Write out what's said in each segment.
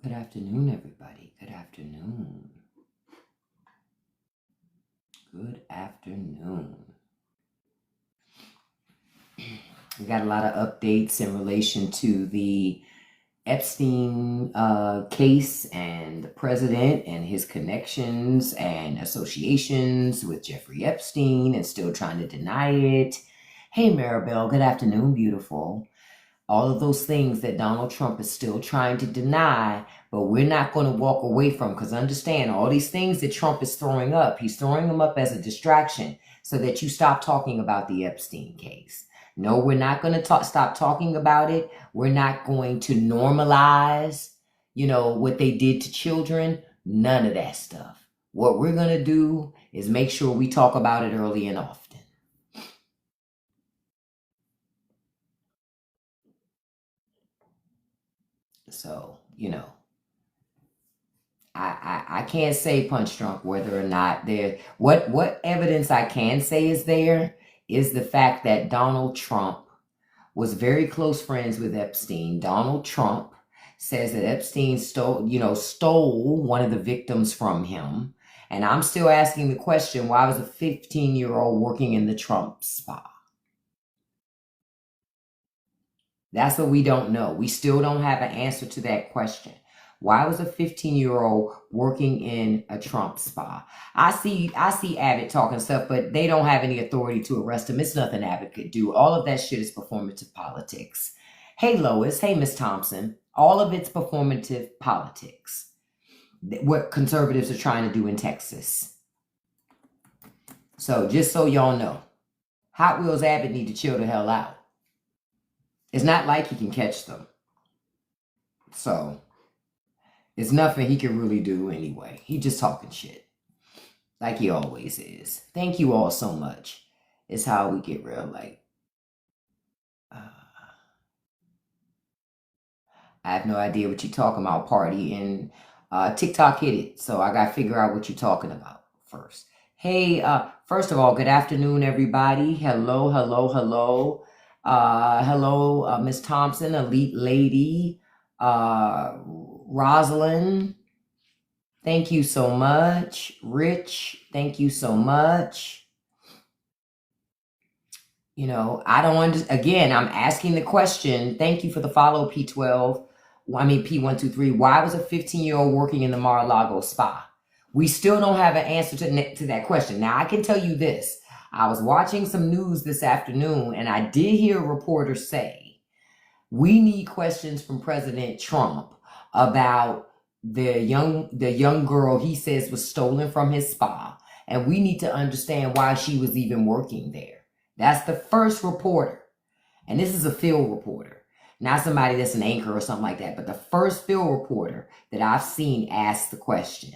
Good afternoon, everybody. Good afternoon. Good afternoon. We got a lot of updates in relation to the Epstein case and the president and his connections and associations with Jeffrey Epstein and still trying to deny it. Hey, Maribel. Good afternoon, beautiful. All of those things that Donald Trump is still trying to deny, but we're not going to walk away from, because understand all these things that Trump is throwing up, he's throwing them up as a distraction so that you stop talking about the Epstein case. No, we're not going to stop talking about it. We're not going to normalize, what they did to children. None of that stuff. What we're going to do is make sure we talk about it early and often. So, I can't say punch drunk whether or not there. What evidence I can say is there is the fact that Donald Trump was very close friends with Epstein. Donald Trump says that Epstein stole one of the victims from him. And I'm still asking the question, why was a 15-year-old working in the Trump spa? That's what we don't know. We still don't have an answer to that question. Why was a 15-year-old working in a Trump spa? I see Abbott talking stuff, but they don't have any authority to arrest him. It's nothing Abbott could do. All of that shit is performative politics. Hey, Lois. Hey, Miss Thompson. All of it's performative politics. What conservatives are trying to do in Texas. So just so y'all know, Hot Wheels Abbott need to chill the hell out. It's not like he can catch them. So it's nothing he can really do anyway. He just talking shit. Like he always is. Thank you all so much. It's how we get real like. I have no idea what you're talking about, party. And TikTok hit it. So I got to figure out what you're talking about first. Hey, first of all, good afternoon, everybody. Hello, hello, hello. Hello, Miss Thompson, Elite Lady, Rosalind, thank you so much. Rich, thank you so much. I don't understand. Again, I'm asking the question. Thank you for the follow, P12. P123. Why was a 15-year-old working in the Mar-a-Lago spa? We still don't have an answer to that question. Now, I can tell you this. I was watching some news this afternoon, and I did hear a reporter say, we need questions from President Trump about the young girl he says was stolen from his spa, and we need to understand why she was even working there. That's the first reporter, and this is a field reporter, not somebody that's an anchor or something like that, but the first field reporter that I've seen ask the question.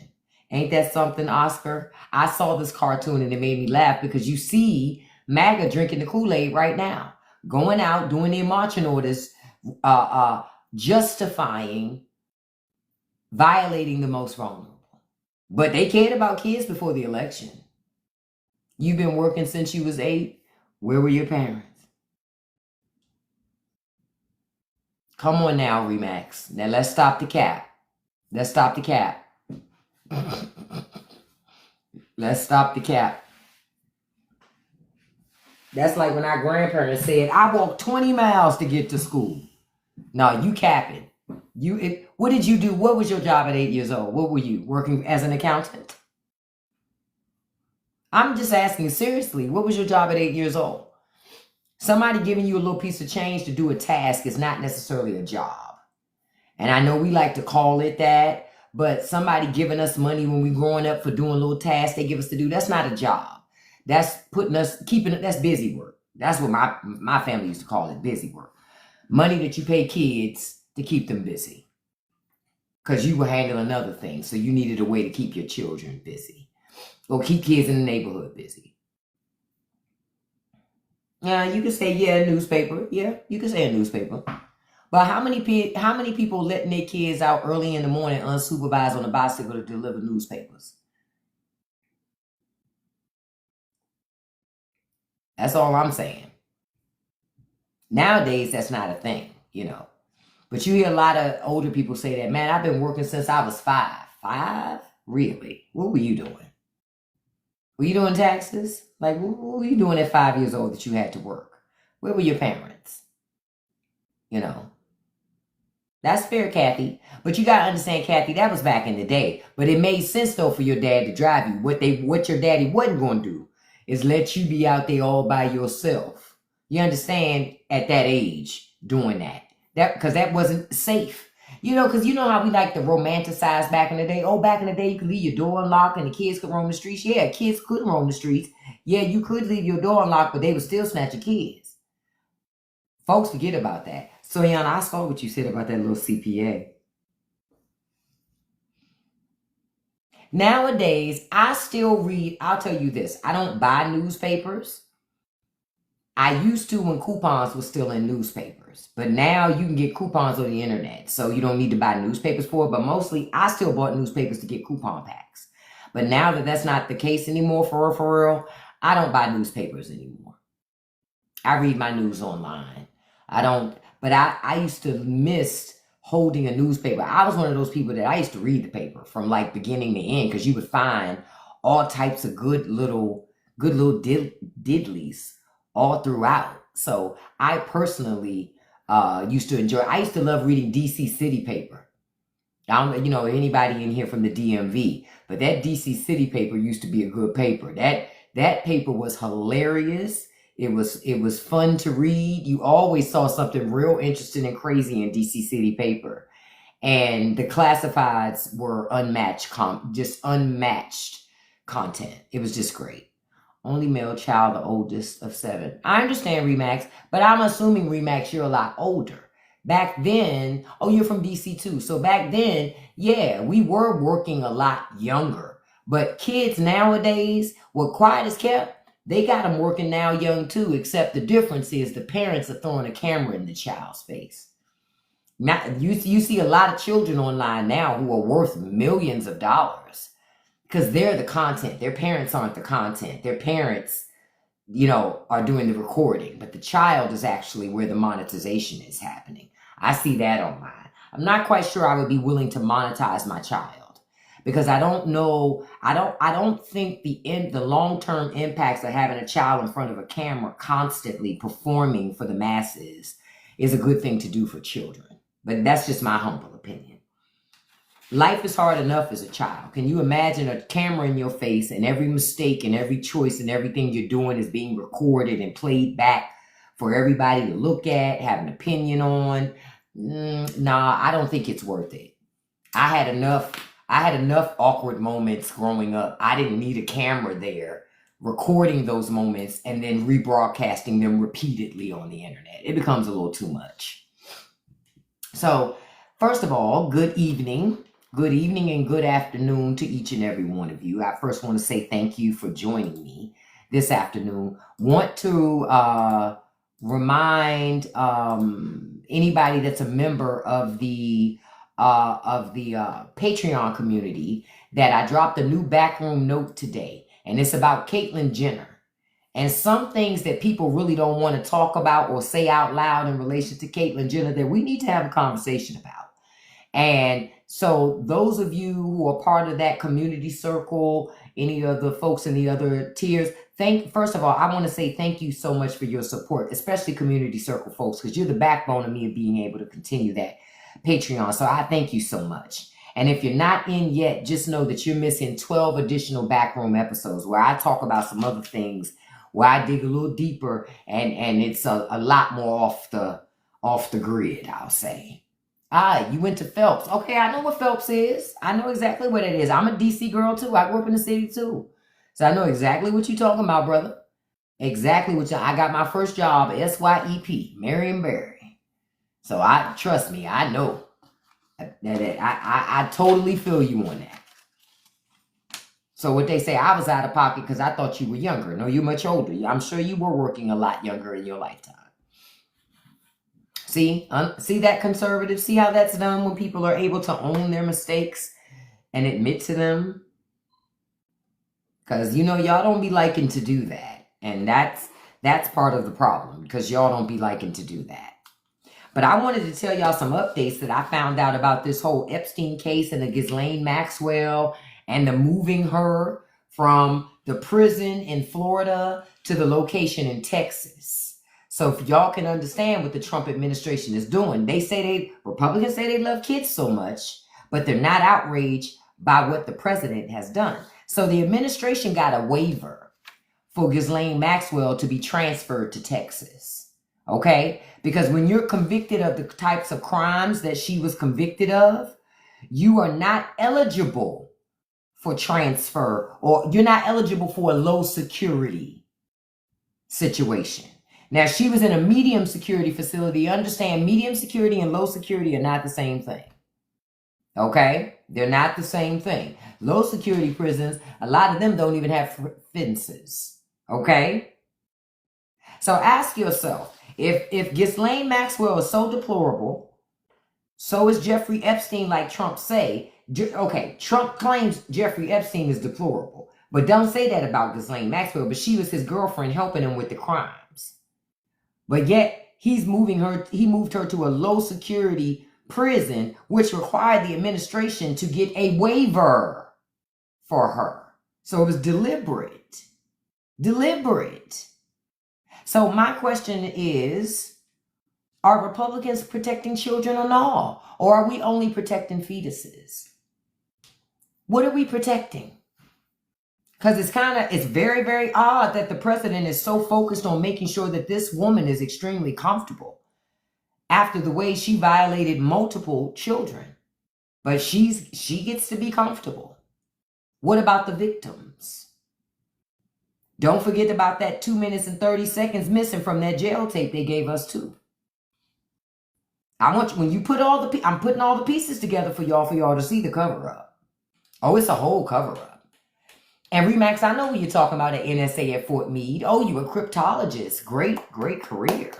Ain't that something, Oscar? I saw this cartoon and it made me laugh because you see MAGA drinking the Kool-Aid right now, going out, doing their marching orders, justifying violating the most vulnerable. But they cared about kids before the election. You've been working since you was 8. Where were your parents? Come on now, Remax. Now let's stop the cap. Let's stop the cap. Let's stop the cap. That's like when our grandparents said, I walked 20 miles to get to school. No, you capping. What did you do? What was your job at 8 years old? What were you, working as an accountant? I'm just asking seriously, what was your job at 8 years old? Somebody giving you a little piece of change to do a task is not necessarily a job. And I know we like to call it that, but somebody giving us money when we growing up for doing little tasks they give us to do, that's not a job. That's that's busy work. That's what my family used to call it, busy work. Money that you pay kids to keep them busy. Because you were handling other things, so you needed a way to keep your children busy. Or keep kids in the neighborhood busy. Yeah, you can say, a newspaper. Yeah, you can say a newspaper. But how many people letting their kids out early in the morning unsupervised on a bicycle to deliver newspapers? That's all I'm saying. Nowadays, that's not a thing, But you hear a lot of older people say that, man, I've been working since I was 5. 5? Really? What were you doing? Were you doing taxes? Like, what were you doing at 5 years old that you had to work? Where were your parents? You know, that's fair, Kathy. But you got to understand, Kathy, that was back in the day. But it made sense, though, for your dad to drive you. What your daddy wasn't going to do is let you be out there all by yourself. You understand, at that age, doing that. Because that wasn't safe. You know, because you know how we like to romanticize back in the day. Oh, back in the day, you could leave your door unlocked and the kids could roam the streets. Yeah, kids could roam the streets. Yeah, you could leave your door unlocked, but they would still snatch your kids. Folks forget about that. So, Yana, I saw what you said about that little CPA. Nowadays, I still read, I'll tell you this, I don't buy newspapers. I used to when coupons were still in newspapers, but now you can get coupons on the internet, so you don't need to buy newspapers for it. But mostly, I still bought newspapers to get coupon packs. But now that that's not the case anymore, for real, I don't buy newspapers anymore. I read my news online. I don't, but I used to miss holding a newspaper. I was one of those people that I used to read the paper from like beginning to end, because you would find all types of good little diddlies all throughout. So I personally used to enjoy. I used to love reading DC City paper. I don't, you know, anybody in here from the DMV, but that DC City paper used to be a good paper. That paper was hilarious. It was fun to read. You always saw something real interesting and crazy in DC City paper, and the classifieds were unmatched content. It was just great. Only male child, the oldest of 7. I understand, Remax, but I'm assuming, Remax, you're a lot older. Back then, oh, you're from DC too. So back then, yeah, we were working a lot younger. But kids nowadays, what quiet is kept, they got them working now young too, except the difference is the parents are throwing a camera in the child's face. Now, you see a lot of children online now who are worth millions of dollars, because they're the content. Their parents aren't the content. Their parents, you know, are doing the recording, but the child is actually where the monetization is happening. I see that online. I'm not quite sure I would be willing to monetize my child, because I don't know. I don't think the long-term impacts of having a child in front of a camera constantly performing for the masses is a good thing to do for children. But that's just my humble opinion. Life is hard enough as a child. Can you imagine a camera in your face and every mistake and every choice and everything you're doing is being recorded and played back for everybody to look at, have an opinion on? Nah, I don't think it's worth it. I had enough awkward moments growing up. I didn't need a camera there recording those moments and then rebroadcasting them repeatedly on the internet. It becomes a little too much. So, first of all, good evening. Good evening and good afternoon to each and every one of you. I first want to say thank you for joining me this afternoon. Want to remind anybody that's a member of the Patreon community that I dropped a new backroom note today, and it's about Caitlyn Jenner and some things that people really don't want to talk about or say out loud in relation to Caitlyn Jenner that we need to have a conversation about. And so those of you who are part of that community circle, any of the folks in the other tiers, first of all, I want to say thank you so much for your support, especially community circle folks, because you're the backbone of me of being able to continue that Patreon. So I thank you so much. And if you're not in yet, just know that you're missing 12 additional backroom episodes where I talk about some other things, where I dig a little deeper, and it's a lot more off the grid, I'll say. You went to Phelps. Okay, I know what Phelps is. I know exactly what it is. I'm a DC girl too. I grew up in the city too. So I know exactly what you're talking about, brother. Exactly what I got my first job, SYEP, Marion Barry. So trust me, I know. I totally feel you on that. So what they say, I was out of pocket because I thought you were younger. No, you're much older. I'm sure you were working a lot younger in your lifetime. See that, conservative? See how that's done when people are able to own their mistakes and admit to them? Because, you know, y'all don't be liking to do that. And that's part of the problem, because y'all don't be liking to do that. But I wanted to tell y'all some updates that I found out about this whole Epstein case and the Ghislaine Maxwell and the moving her from the prison in Florida to the location in Texas. So if y'all can understand what the Trump administration is doing, Republicans say they love kids so much, but they're not outraged by what the president has done. So the administration got a waiver for Ghislaine Maxwell to be transferred to Texas. Okay? Because when you're convicted of the types of crimes that she was convicted of, you are not eligible for transfer, or you're not eligible for a low security situation. Now, she was in a medium security facility. Understand, medium security and low security are not the same thing. Okay? They're not the same thing. Low security prisons, a lot of them don't even have fences. Okay? So ask yourself, if Ghislaine Maxwell is so deplorable, so is Jeffrey Epstein, like Trump say. Okay, Trump claims Jeffrey Epstein is deplorable, but don't say that about Ghislaine Maxwell, but she was his girlfriend helping him with the crimes. But yet, he moved her to a low security prison, which required the administration to get a waiver for her. So it was deliberate. So my question is, are Republicans protecting children or not? Or are we only protecting fetuses? What are we protecting? Because it's very, very odd that the president is so focused on making sure that this woman is extremely comfortable after the way she violated multiple children. But she gets to be comfortable. What about the victims? Don't forget about that 2 minutes and 30 seconds missing from that jail tape they gave us too. I want you, when you put I'm putting all the pieces together for y'all to see the cover up. Oh, it's a whole cover up. And Remax, I know what you're talking about at NSA at Fort Meade. Oh, you a cryptologist. Great career.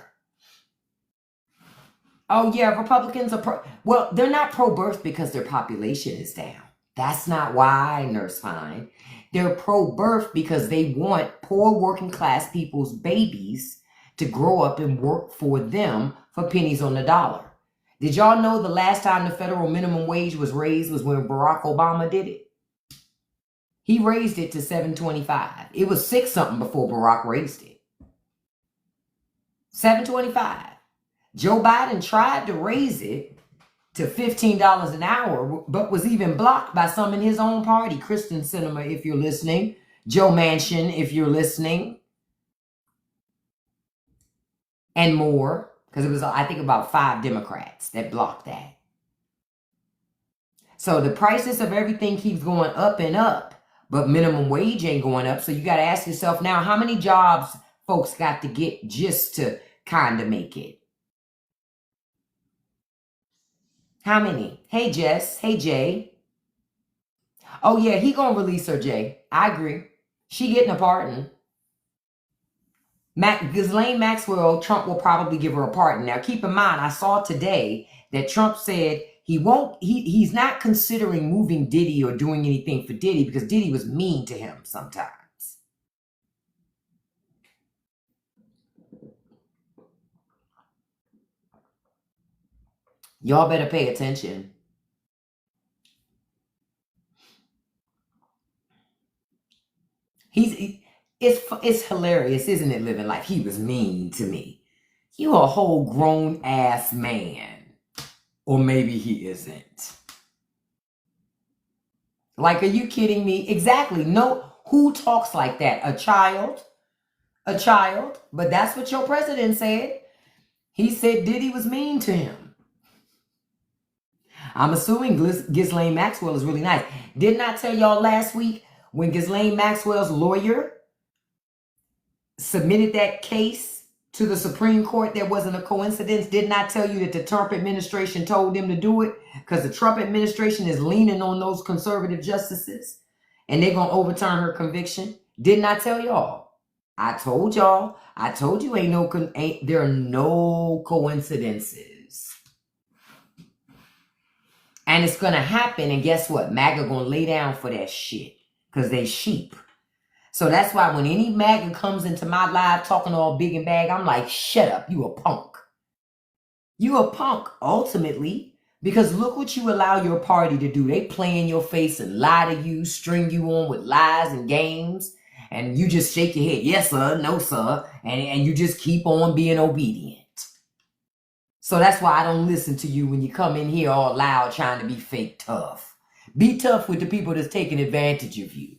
Oh yeah, Republicans are well, they're not pro-birth because their population is down. That's not why, Nurse Fine. They're pro-birth because they want poor working class people's babies to grow up and work for them for pennies on the dollar. Did y'all know the last time the federal minimum wage was raised was when Barack Obama did it? He raised it to $7.25. It was 6 something before Barack raised it. $7.25. Joe Biden tried to raise it to $15 an hour, but was even blocked by some in his own party. Kristen Sinema, if you're listening. Joe Manchin, if you're listening. And more. Because it was, I think, about 5 Democrats that blocked that. So the prices of everything keeps going up and up, but minimum wage ain't going up. So you got to ask yourself now, how many jobs folks got to get just to kind of make it? How many? Hey, Jess. Hey, Jay. Oh, yeah, he going to release her, Jay. I agree. She getting a pardon. Ghislaine Maxwell, Trump will probably give her a pardon. Now, keep in mind, I saw today that Trump said he's not considering moving Diddy or doing anything for Diddy because Diddy was mean to him sometimes. Y'all better pay attention. It's hilarious, isn't it, living life? He was mean to me. You a whole grown ass man. Or maybe he isn't. Like, are you kidding me? Exactly. No, who talks like that? A child? A child? But that's what your president said. He said Diddy was mean to him. I'm assuming Ghislaine Maxwell is really nice. Didn't I tell y'all last week when Ghislaine Maxwell's lawyer submitted that case to the Supreme Court, there wasn't a coincidence? Didn't I tell you that the Trump administration told them to do it? Because the Trump administration is leaning on those conservative justices and they're going to overturn her conviction. Didn't I tell y'all? I told y'all. I told you there are no coincidences. And it's going to happen. And guess what? MAGA going to lay down for that shit because they sheep. So that's why when any MAGA comes into my live talking all big and bag, I'm like, shut up, you a punk. You a punk, ultimately, because look what you allow your party to do. They play in your face and lie to you, string you on with lies and games, and you just shake your head, yes, sir, no, sir, and you just keep on being obedient. So that's why I don't listen to you when you come in here all loud trying to be fake tough. Be tough with the people that's taking advantage of you.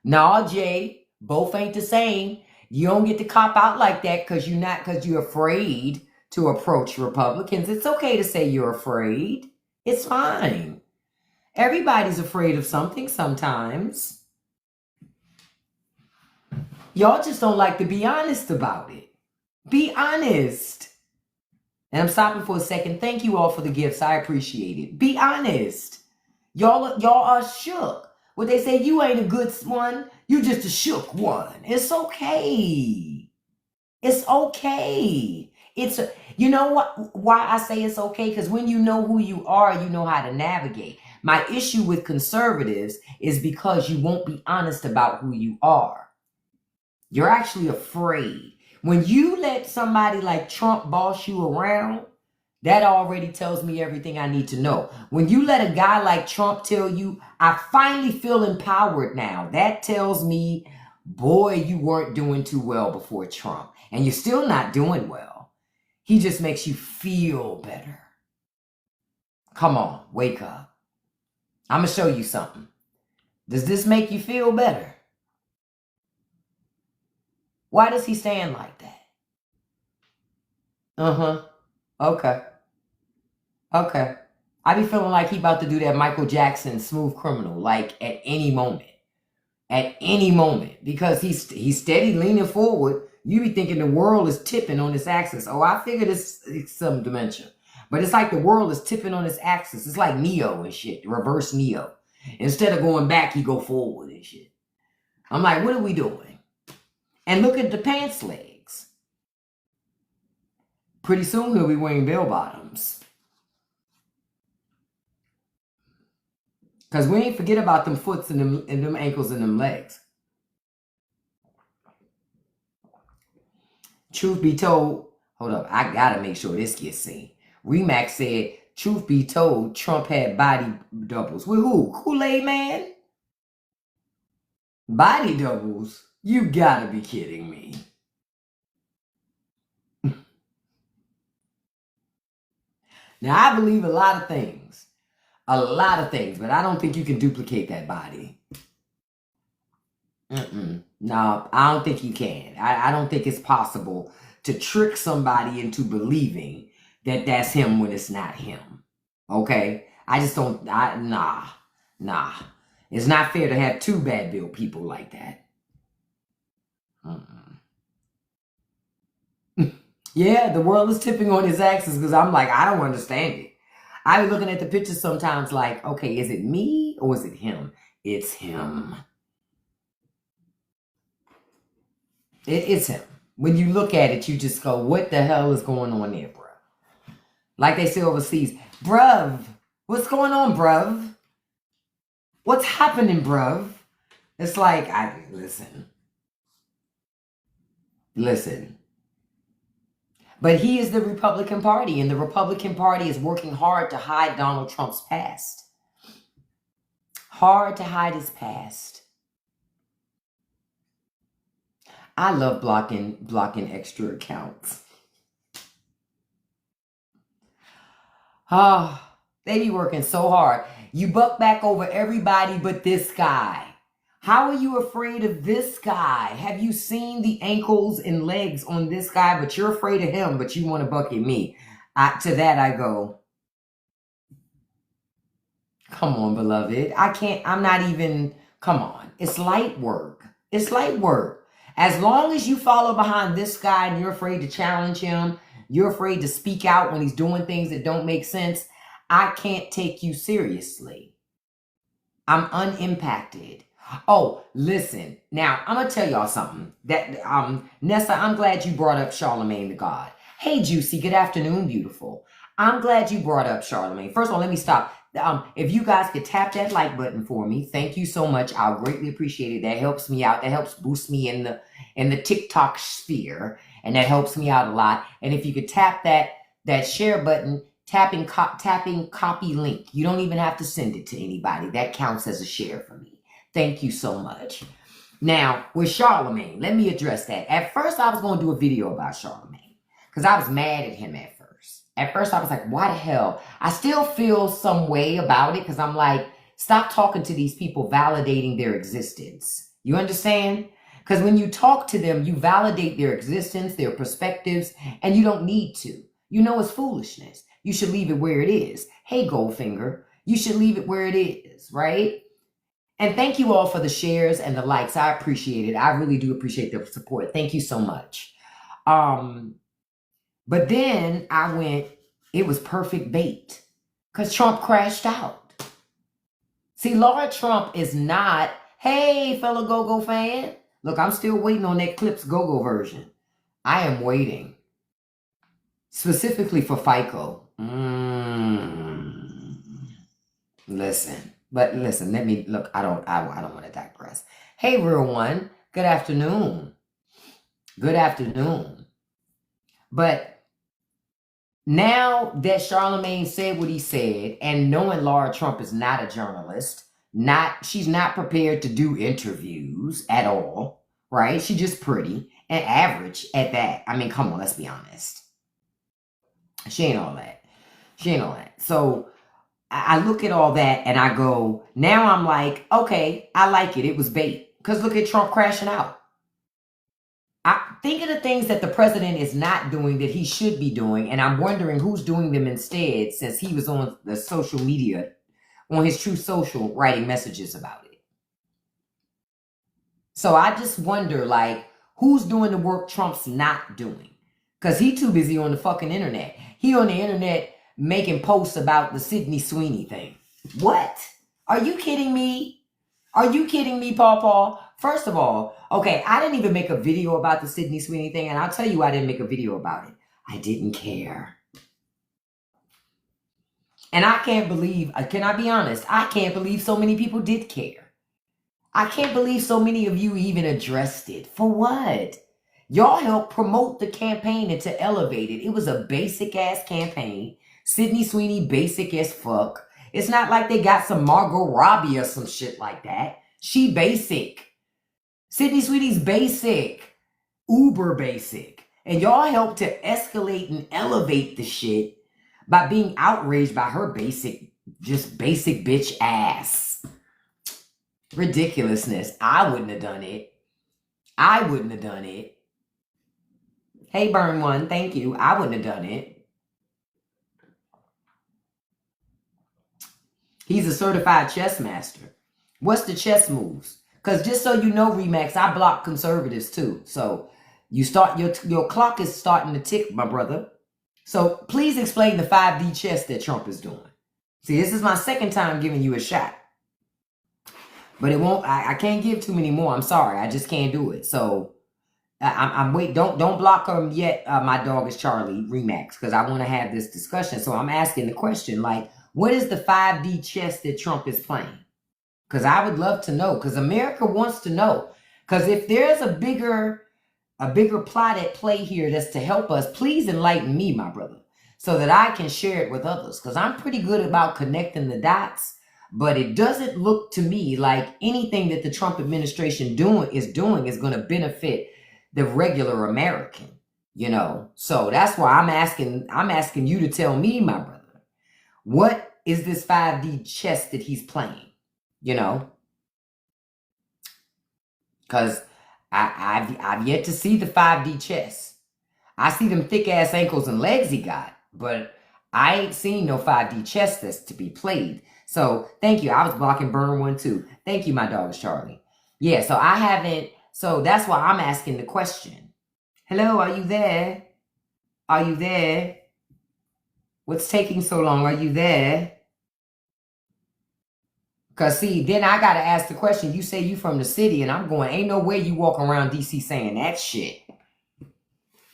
Nah, Jay, both ain't the same. You don't get to cop out like that because you're afraid to approach Republicans. It's okay to say you're afraid. It's fine. Everybody's afraid of something sometimes. Y'all just don't like to be honest about it. Be honest. And I'm stopping for a second. Thank you all for the gifts. I appreciate it. Be honest. Y'all are shook. What they say, you ain't a good one. You just a shook one. It's okay. It's okay. You know what? Why I say it's okay? Because when you know who you are, you know how to navigate. My issue with conservatives is because you won't be honest about who you are. You're actually afraid. When you let somebody like Trump boss you around, that already tells me everything I need to know. When you let a guy like Trump tell you, I finally feel empowered now, that tells me, boy, you weren't doing too well before Trump. And you're still not doing well. He just makes you feel better. Come on, wake up. I'm going to show you something. Does this make you feel better? Why does he stand like that? Uh-huh. Okay. Okay. I be feeling like he about to do that Michael Jackson Smooth Criminal, like at any moment. At any moment. Because he's steady leaning forward. You be thinking the world is tipping on this axis. Oh, I figured it's some dementia. But it's like the world is tipping on this axis. It's like Neo and shit. Reverse Neo. Instead of going back, he go forward and shit. I'm like, what are we doing? And look at the pants legs. Pretty soon he'll be wearing bell bottoms. Because we ain't forget about them foots and them ankles and them legs. Truth be told, hold up, I gotta make sure this gets seen. Remax said, truth be told, Trump had body doubles. With who? Kool-Aid Man? Body doubles? You gotta be kidding me. Now, I believe a lot of things. A lot of things, but I don't think you can duplicate that body. No, I don't think you can. I don't think it's possible to trick somebody into believing that that's him when it's not him. Okay? I just don't, nah. It's not fair to have two bad built people like that. Yeah, the world is tipping on his axis because I'm like, I don't understand it. I be looking at the pictures sometimes like, okay, is it me or is it him? It's him. It's him. When you look at it, you just go, what the hell is going on there, bruh? Like they say overseas, bruv, what's going on, bruv? What's happening, bruv? It's like, listen. But he is the Republican Party, and the Republican Party is working hard to hide Donald Trump's past. Hard to hide his past. I love blocking extra accounts. They be working so hard. You buck back over everybody but this guy. How are you afraid of this guy? Have you seen the ankles and legs on this guy, but you're afraid of him, but you want to bucket me? To that I go, come on, beloved. I'm not even, come on. It's light work. It's light work. As long as you follow behind this guy and you're afraid to challenge him, you're afraid to speak out when he's doing things that don't make sense, I can't take you seriously. I'm unimpacted. Oh, listen. Now, I'm going to tell y'all something. That Nessa, I'm glad you brought up Charlemagne the God. Hey, Juicy. Good afternoon, beautiful. I'm glad you brought up Charlemagne. First of all, let me stop. If you guys could tap that like button for me, thank you so much. I'll greatly appreciate it. That helps me out. That helps boost me in the TikTok sphere, and that helps me out a lot. And if you could tap that that share button, tapping copy link. You don't even have to send it to anybody. That counts as a share for me. Thank you so much. Now, with Charlemagne, let me address that. At first, I was going to do a video about Charlemagne because I was mad at him at first. At first, I was like, why the hell? I still feel some way about it because I'm like, stop talking to these people, validating their existence. You understand? Because when you talk to them, you validate their existence, their perspectives, and you don't need to. You know it's foolishness. You should leave it where it is. Hey, Goldfinger, you should leave it where it is, right? And thank you all for the shares and the likes. I appreciate it. I really do appreciate the support. Thank you so much. But then I went, it was perfect bait because Trump crashed out. See, Laura Trump is not, hey, fellow Go-Go fan. Look, I'm still waiting on that Clips Go-Go version. I am waiting. Specifically for FICO. Listen, let me look. I don't want to digress. Hey, real one. Good afternoon. Good afternoon. But now that Charlemagne said what he said, and knowing Laura Trump is not a journalist, she's not prepared to do interviews at all, right? She's just pretty and average at that. I mean, come on, let's be honest. She ain't all that. She ain't all that. So I look at all that and I go, now I'm like, okay, I like it. It was bait. Because look at Trump crashing out. I think of the things that the president is not doing that he should be doing, and I'm wondering who's doing them instead since he was on the social media, on his True Social, writing messages about it. So I just wonder, like, who's doing the work Trump's not doing? Because he too busy on the fucking internet. He on the internet making posts about the Sydney Sweeney thing. What? Are you kidding me? Are you kidding me, Paw? First of all, okay, I didn't even make a video about the Sydney Sweeney thing, and I'll tell you why I didn't make a video about it. I didn't care. And I can't believe, can I be honest? I can't believe so many people did care. I can't believe so many of you even addressed it. For what? Y'all helped promote the campaign and to elevate it. It was a basic-ass campaign. Sydney Sweeney basic as fuck. It's not like they got some Margot Robbie or some shit like that. She basic. Sydney Sweeney's basic. Uber basic. And y'all helped to escalate and elevate the shit by being outraged by her basic, just basic bitch ass. Ridiculousness. I wouldn't have done it. I wouldn't have done it. Hey, Burn One, thank you. I wouldn't have done it. He's a certified chess master. What's the chess moves? Because just so you know, Remax, I block conservatives too. So you start your clock is starting to tick, my brother. So please explain the 5D chess that Trump is doing. See, this is my second time giving you a shot. But it won't, I can't give too many more. I'm sorry. I just can't do it. So I'm wait. Don't block him yet. My dog is Charlie Remax, because I want to have this discussion. So I'm asking the question, like, what is the 5D chess that Trump is playing? Because I would love to know. Because America wants to know. Because if there's a bigger plot at play here that's to help us, please enlighten me, my brother, so that I can share it with others. Because I'm pretty good about connecting the dots, but it doesn't look to me like anything that the Trump administration is doing is going to benefit the regular American, you know. So that's why I'm asking you to tell me, my brother, what is this 5D chess that he's playing, you know? Because I've yet to see the 5D chess. I see them thick ass ankles and legs he got, but I ain't seen no 5D chess that's to be played. So thank you. I was blocking Burn One too. Thank you, my dog Charlie. Yeah, so I haven't. So that's why I'm asking the question. Hello, are you there? Are you there? What's taking so long? Are you there? Because, see, then I got to ask the question. You say you from the city, and I'm going, ain't no way you walk around D.C. saying that shit.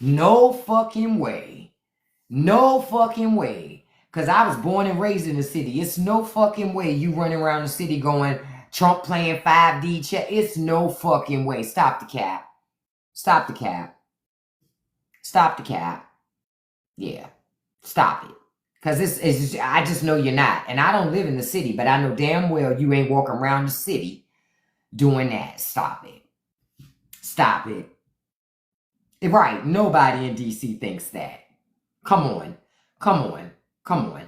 No fucking way. No fucking way. Because I was born and raised in the city. It's no fucking way you running around the city going, Trump playing 5D chess. It's no fucking way. Stop the cap. Stop the cap. Stop the cap. Yeah. Stop it. Because I just know you're not. And I don't live in the city, but I know damn well you ain't walking around the city doing that. Stop it. Stop it. Right. Nobody in DC thinks that. Come on. Come on. Come on.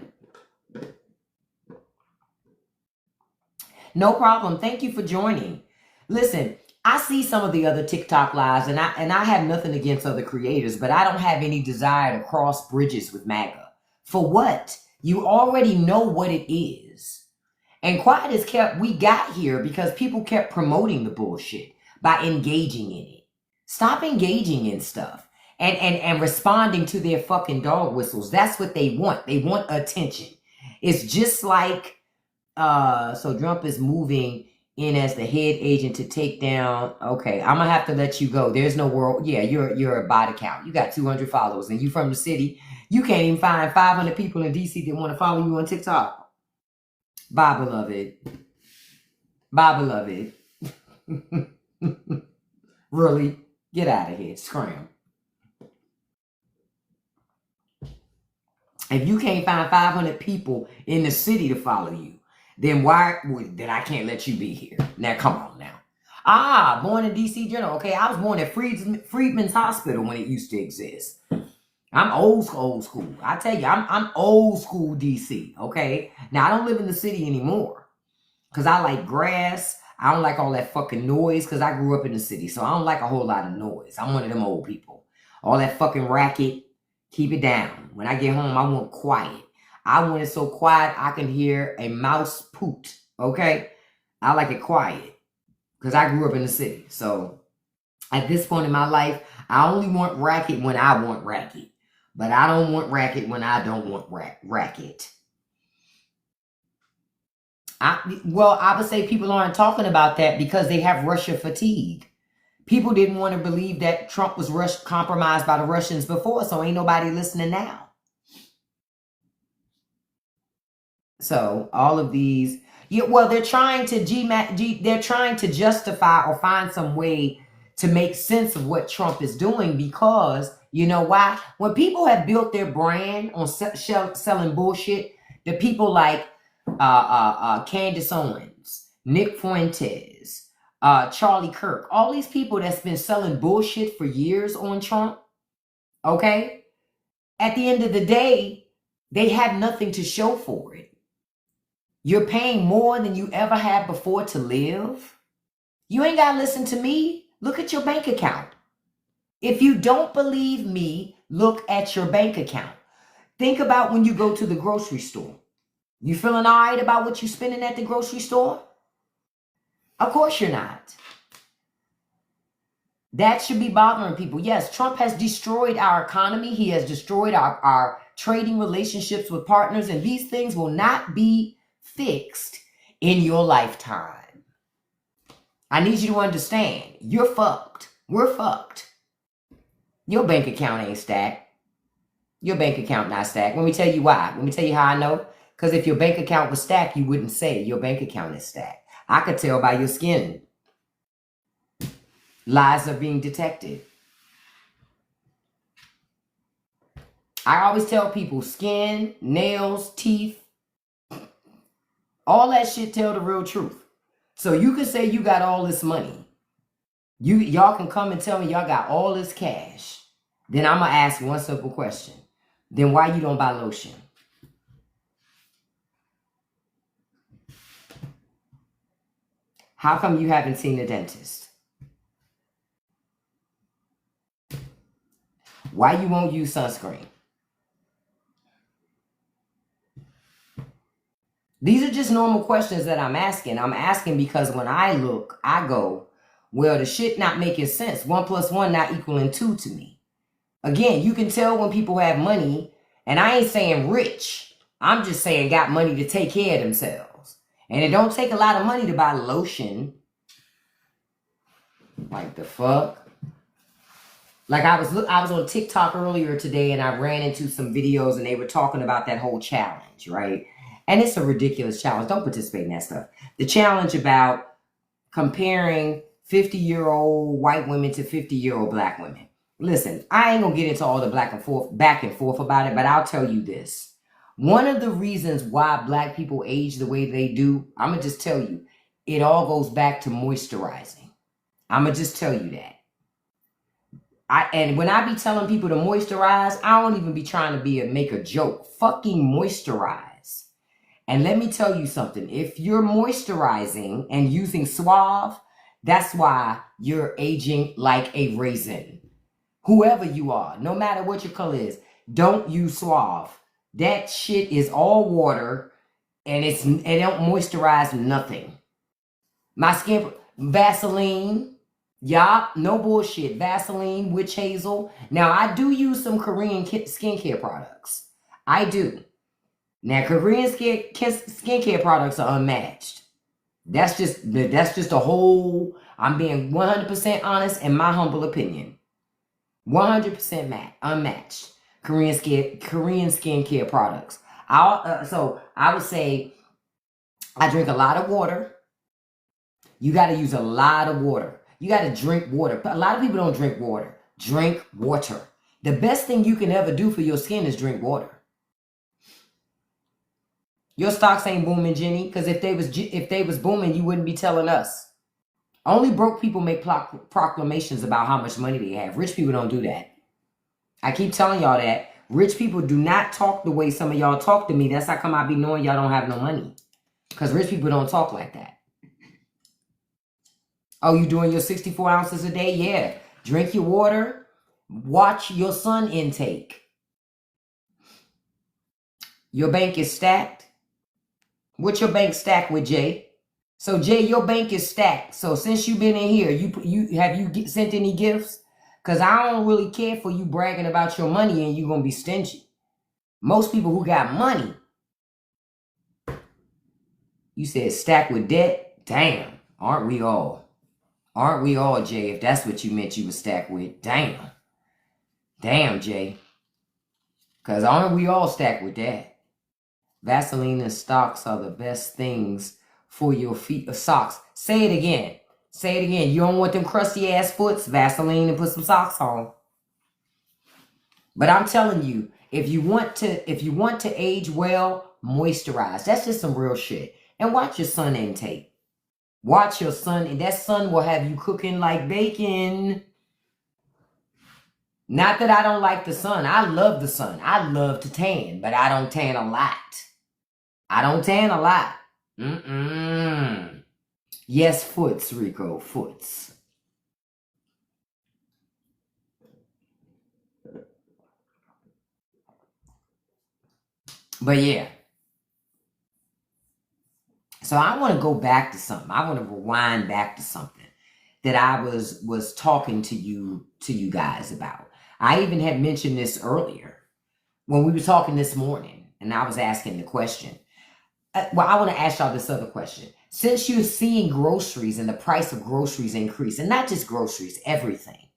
No problem. Thank you for joining. Listen, I see some of the other TikTok lives, and I have nothing against other creators, but I don't have any desire to cross bridges with MAGA. For what? You already know what it is. And quiet is kept, we got here because people kept promoting the bullshit by engaging in it. Stop engaging in stuff and responding to their fucking dog whistles. That's what they want. They want attention. It's just like, so Trump is moving in as the head agent to take down. Okay, I'm gonna have to let you go. There's no world. Yeah, you're a bot account. You got 200 followers, and you from the city. You can't even find 500 people in DC that want to follow you on TikTok. Bye, beloved. Bye, beloved. Really? Get out of here. Scram. If you can't find 500 people in the city to follow you, then then I can't let you be here. Now, come on now. Born in DC General. Okay, I was born at Freedman's Hospital when it used to exist. I'm old school. I tell you, I'm old school DC. Okay, now I don't live in the city anymore because I like grass. I don't like all that fucking noise because I grew up in the city, so I don't like a whole lot of noise. I'm one of them old people. All that fucking racket, keep it down. When I get home, I want quiet. I want it so quiet I can hear a mouse poot. Okay, I like it quiet because I grew up in the city. So at this point in my life, I only want racket when I want racket. But I don't want racket when I don't want racket. I would say people aren't talking about that because they have Russia fatigue. People didn't want to believe that Trump was compromised by the Russians before, so ain't nobody listening now. So all of these, they're trying to they're trying to justify or find some way to make sense of what Trump is doing because you know why? When people have built their brand on selling bullshit, the people like Candace Owens, Nick Fuentes, Charlie Kirk, all these people that's been selling bullshit for years on Trump, okay? At the end of the day, they have nothing to show for it. You're paying more than you ever had before to live. You ain't got to listen to me. Look at your bank account. If you don't believe me, look at your bank account. Think about when you go to the grocery store. You feeling all right about what you're spending at the grocery store? Of course you're not. That should be bothering people. Yes, Trump has destroyed our economy. He has destroyed our trading relationships with partners, and these things will not be fixed in your lifetime. I need you to understand, you're fucked. We're fucked. Your bank account ain't stacked. Your bank account not stacked. Let me tell you why. Let me tell you how I know. Because if your bank account was stacked, you wouldn't say your bank account is stacked. I could tell by your skin. Lies are being detected. I always tell people skin, nails, teeth, all that shit tell the real truth. So you can say you got all this money. Y'all can come and tell me y'all got all this cash. Then I'm going to ask one simple question. Then why you don't buy lotion? How come you haven't seen a dentist? Why you won't use sunscreen? These are just normal questions that I'm asking. I'm asking because when I look, I go, well, the shit not making sense. 1 + 1 not equaling 2 to me. Again, you can tell when people have money, and I ain't saying rich. I'm just saying got money to take care of themselves. And it don't take a lot of money to buy lotion. Like the fuck? Like I was on TikTok earlier today and I ran into some videos and they were talking about that whole challenge, right? And it's a ridiculous challenge. Don't participate in that stuff. The challenge about comparing 50-year-old white women to 50-year-old black women. Listen, I ain't gonna get into all the back and forth about it, but I'll tell you this. One of the reasons why black people age the way they do, I'm gonna just tell you, it all goes back to moisturizing. I'm gonna just tell you that. And when I be telling people to moisturize, I don't even be trying to make a joke. Fucking moisturize. And let me tell you something. If you're moisturizing and using Suave, that's why you're aging like a raisin. Whoever you are, no matter what your color is, don't use Suave. That shit is all water and it don't moisturize nothing. My skin, Vaseline. Yup, no bullshit. Vaseline, witch hazel. Now, I do use some Korean skincare products. I do. Now, Korean skincare products are unmatched. That's just a whole, I'm being 100% honest in my humble opinion. 100% unmatched Korean skincare products. So I would say I drink a lot of water. You got to use a lot of water. You got to drink water. A lot of people don't drink water. Drink water. The best thing you can ever do for your skin is drink water. Your stocks ain't booming, Jenny, because if they was booming, you wouldn't be telling us. Only broke people make proclamations about how much money they have. Rich people don't do that. I keep telling y'all that. Rich people do not talk the way some of y'all talk to me. That's how come I be knowing y'all don't have no money. Because rich people don't talk like that. Oh, you doing your 64 ounces a day? Yeah. Drink your water. Watch your sun intake. Your bank is stacked. What's your bank stacked with, Jay? So, Jay, your bank is stacked. So, since you've been in here, have you sent any gifts? Because I don't really care for you bragging about your money and you're going to be stingy. Most people who got money, you said stacked with debt? Damn, aren't we all? Aren't we all, Jay, if that's what you meant you were stacked with? Damn. Damn, Jay. Because aren't we all stacked with that? Vaseline and socks are the best things for your feet. Socks. Say it again. Say it again. You don't want them crusty ass foots? Vaseline and put some socks on. But I'm telling you, if you want to age well, moisturize. That's just some real shit. And watch your sun intake. Watch your sun, and that sun will have you cooking like bacon. Not that I don't like the sun. I love the sun. I love to tan, but I don't tan a lot. I don't tan a lot. Yes, foots, Rico, foots. But yeah. So I want to go back to something. I want to rewind back to something that I was talking to you guys about. I even had mentioned this earlier when we were talking this morning, and I was asking the question. Well, I want to ask y'all this other question. Since you're seeing groceries and the price of groceries increase, and not just groceries, everything,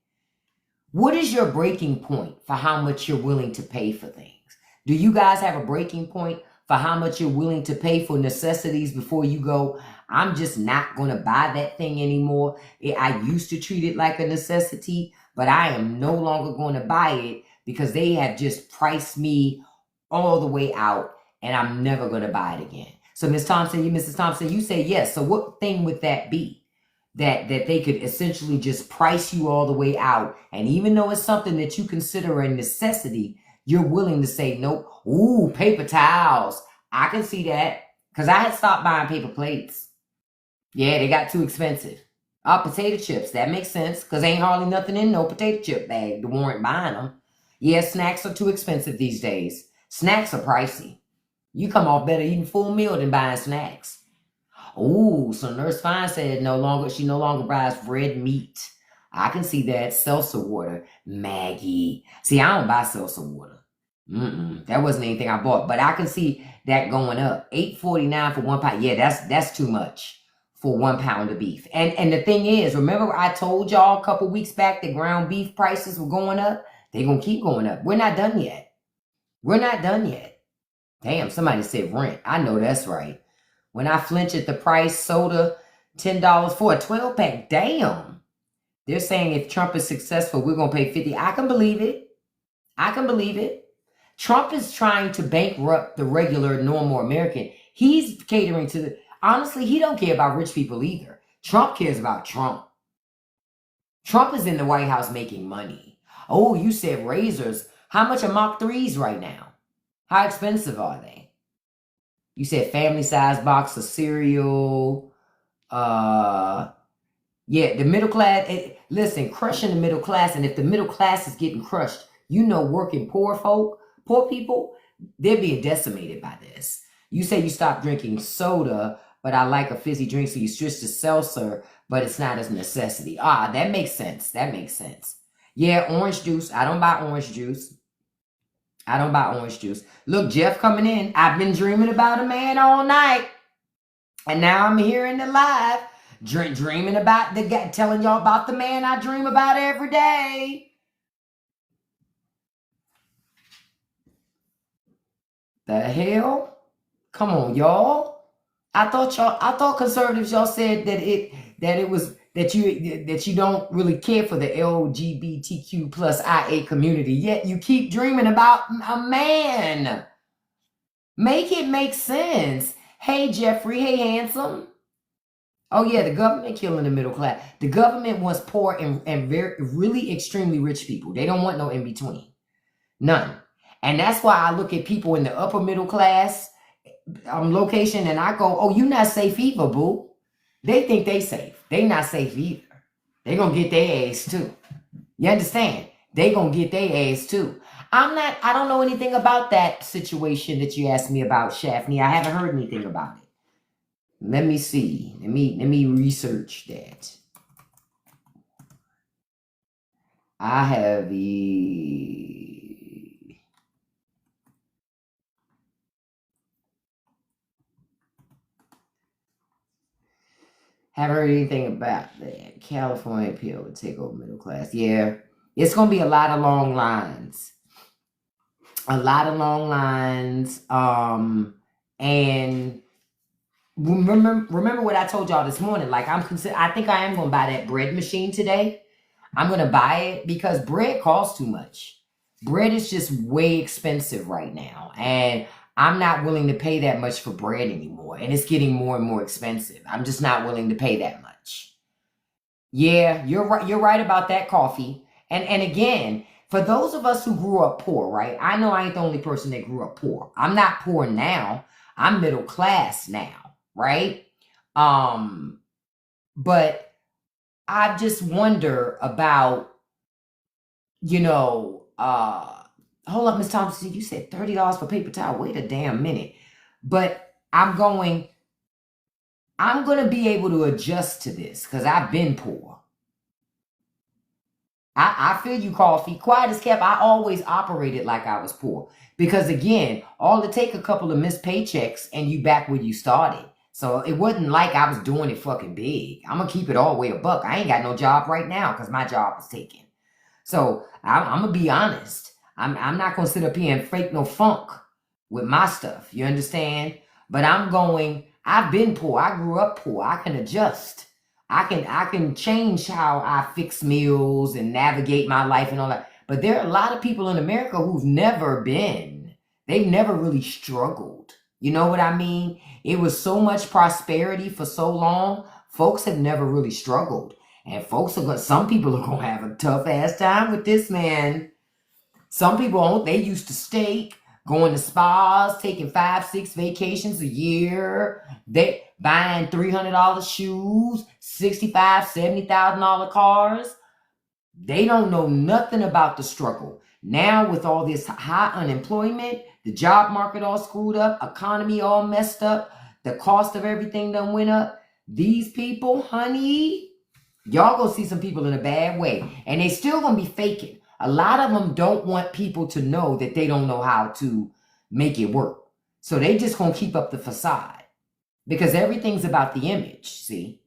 what is your breaking point for how much you're willing to pay for things? Do you guys have a breaking point for how much you're willing to pay for necessities before you go, I'm just not going to buy that thing anymore? I used to treat it like a necessity, but I am no longer going to buy it because they have just priced me all the way out and I'm never going to buy it again. So Mrs. Thompson, you say yes. So what thing would that be? That they could essentially just price you all the way out. And even though it's something that you consider a necessity, you're willing to say, nope. Ooh, paper towels. I can see that. Because I had stopped buying paper plates. Yeah, they got too expensive. Potato chips. That makes sense. Because ain't hardly nothing in no potato chip bag to warrant buying them. Yeah, snacks are too expensive these days. Snacks are pricey. You come off better eating full meal than buying snacks. Oh, so Nurse Fine said she no longer buys red meat. I can see that. Seltzer water. Maggie. See, I don't buy seltzer water. That wasn't anything I bought. But I can see that going up. $8.49 for 1 pound. Yeah, that's too much for 1 pound of beef. And the thing is, remember I told y'all a couple weeks back that ground beef prices were going up? They're going to keep going up. We're not done yet. We're not done yet. Damn, somebody said rent. I know that's right. When I flinch at the price, soda, $10 for a 12-pack. Damn. They're saying if Trump is successful, we're going to pay 50. I can believe it. I can believe it. Trump is trying to bankrupt the regular, normal American. He's catering to the... Honestly, he don't care about rich people either. Trump cares about Trump. Trump is in the White House making money. Oh, you said razors. How much are Mach 3s right now? How expensive are they? You said family size box of cereal. Yeah, the middle class. Listen, crushing the middle class. And if the middle class is getting crushed, you know, working poor people, they're being decimated by this. You say you stopped drinking soda, but I like a fizzy drink, so you switch to seltzer, but it's not as a necessity. That makes sense. That makes sense. Yeah, orange juice. I don't buy orange juice. I don't buy orange juice. Look, Jeff coming in. I've been dreaming about a man all night. And now I'm here in the live, dreaming about the guy, telling y'all about the man I dream about every day. The hell? Come on, y'all. I thought conservatives, y'all said that you don't really care for the LGBTQ plus IA community, yet you keep dreaming about a man. Make it make sense. Hey, Jeffrey. Hey, handsome. Oh, yeah, the government killing the middle class. The government wants poor and very, really extremely rich people. They don't want no in between. None. And that's why I look at people in the upper middle class location and I go, oh, you not safe either, boo. They think they safe. They not safe either. They gonna get their ass too. You understand? They gonna get their ass too. I don't know anything about that situation that you asked me about, Shaftney. I haven't heard anything about it. Let me see. Let me research that. I have haven't heard anything about that. California appeal would take over middle class. Yeah, it's gonna be a lot of long lines. A lot of long lines. And remember what I told y'all this morning. Like I think I am gonna buy that bread machine today. I'm gonna buy it because bread costs too much. Bread is just way expensive right now, and I'm not willing to pay that much for bread anymore. And it's getting more and more expensive. I'm just not willing to pay that much. Yeah, you're right. You're right about that, coffee. And again, for those of us who grew up poor, right? I know I ain't the only person that grew up poor. I'm not poor now. I'm middle class now, right? But I just wonder about, hold up, Miss Thompson, you said $30 for paper towel. Wait a damn minute. But I'm going to be able to adjust to this because I've been poor. I feel you, coffee. Quiet as kept. I always operated like I was poor. Because again, all it take a couple of missed paychecks and you back where you started. So it wasn't like I was doing it fucking big. I'm going to keep it all the way a buck. I ain't got no job right now because my job was taken. So I'm going to be honest. I'm not going to sit up here and fake no funk with my stuff. You understand? But I've been poor. I grew up poor. I can adjust. I can change how I fix meals and navigate my life and all that. But there are a lot of people in America who've never been. They've never really struggled. You know what I mean? It was so much prosperity for so long. Folks have never really struggled. And some people are going to have a tough ass time with this, man. Some people, they used to steak, going to spas, taking 5-6 vacations a year. They buying $300 shoes, $65,000, $70,000 cars. They don't know nothing about the struggle. Now with all this high unemployment, the job market all screwed up, economy all messed up, the cost of everything done went up. These people, honey, y'all gonna see some people in a bad way. And they still gonna be faking. A lot of them don't want people to know that they don't know how to make it work. So they just gonna keep up the facade. Because everything's about the image, see?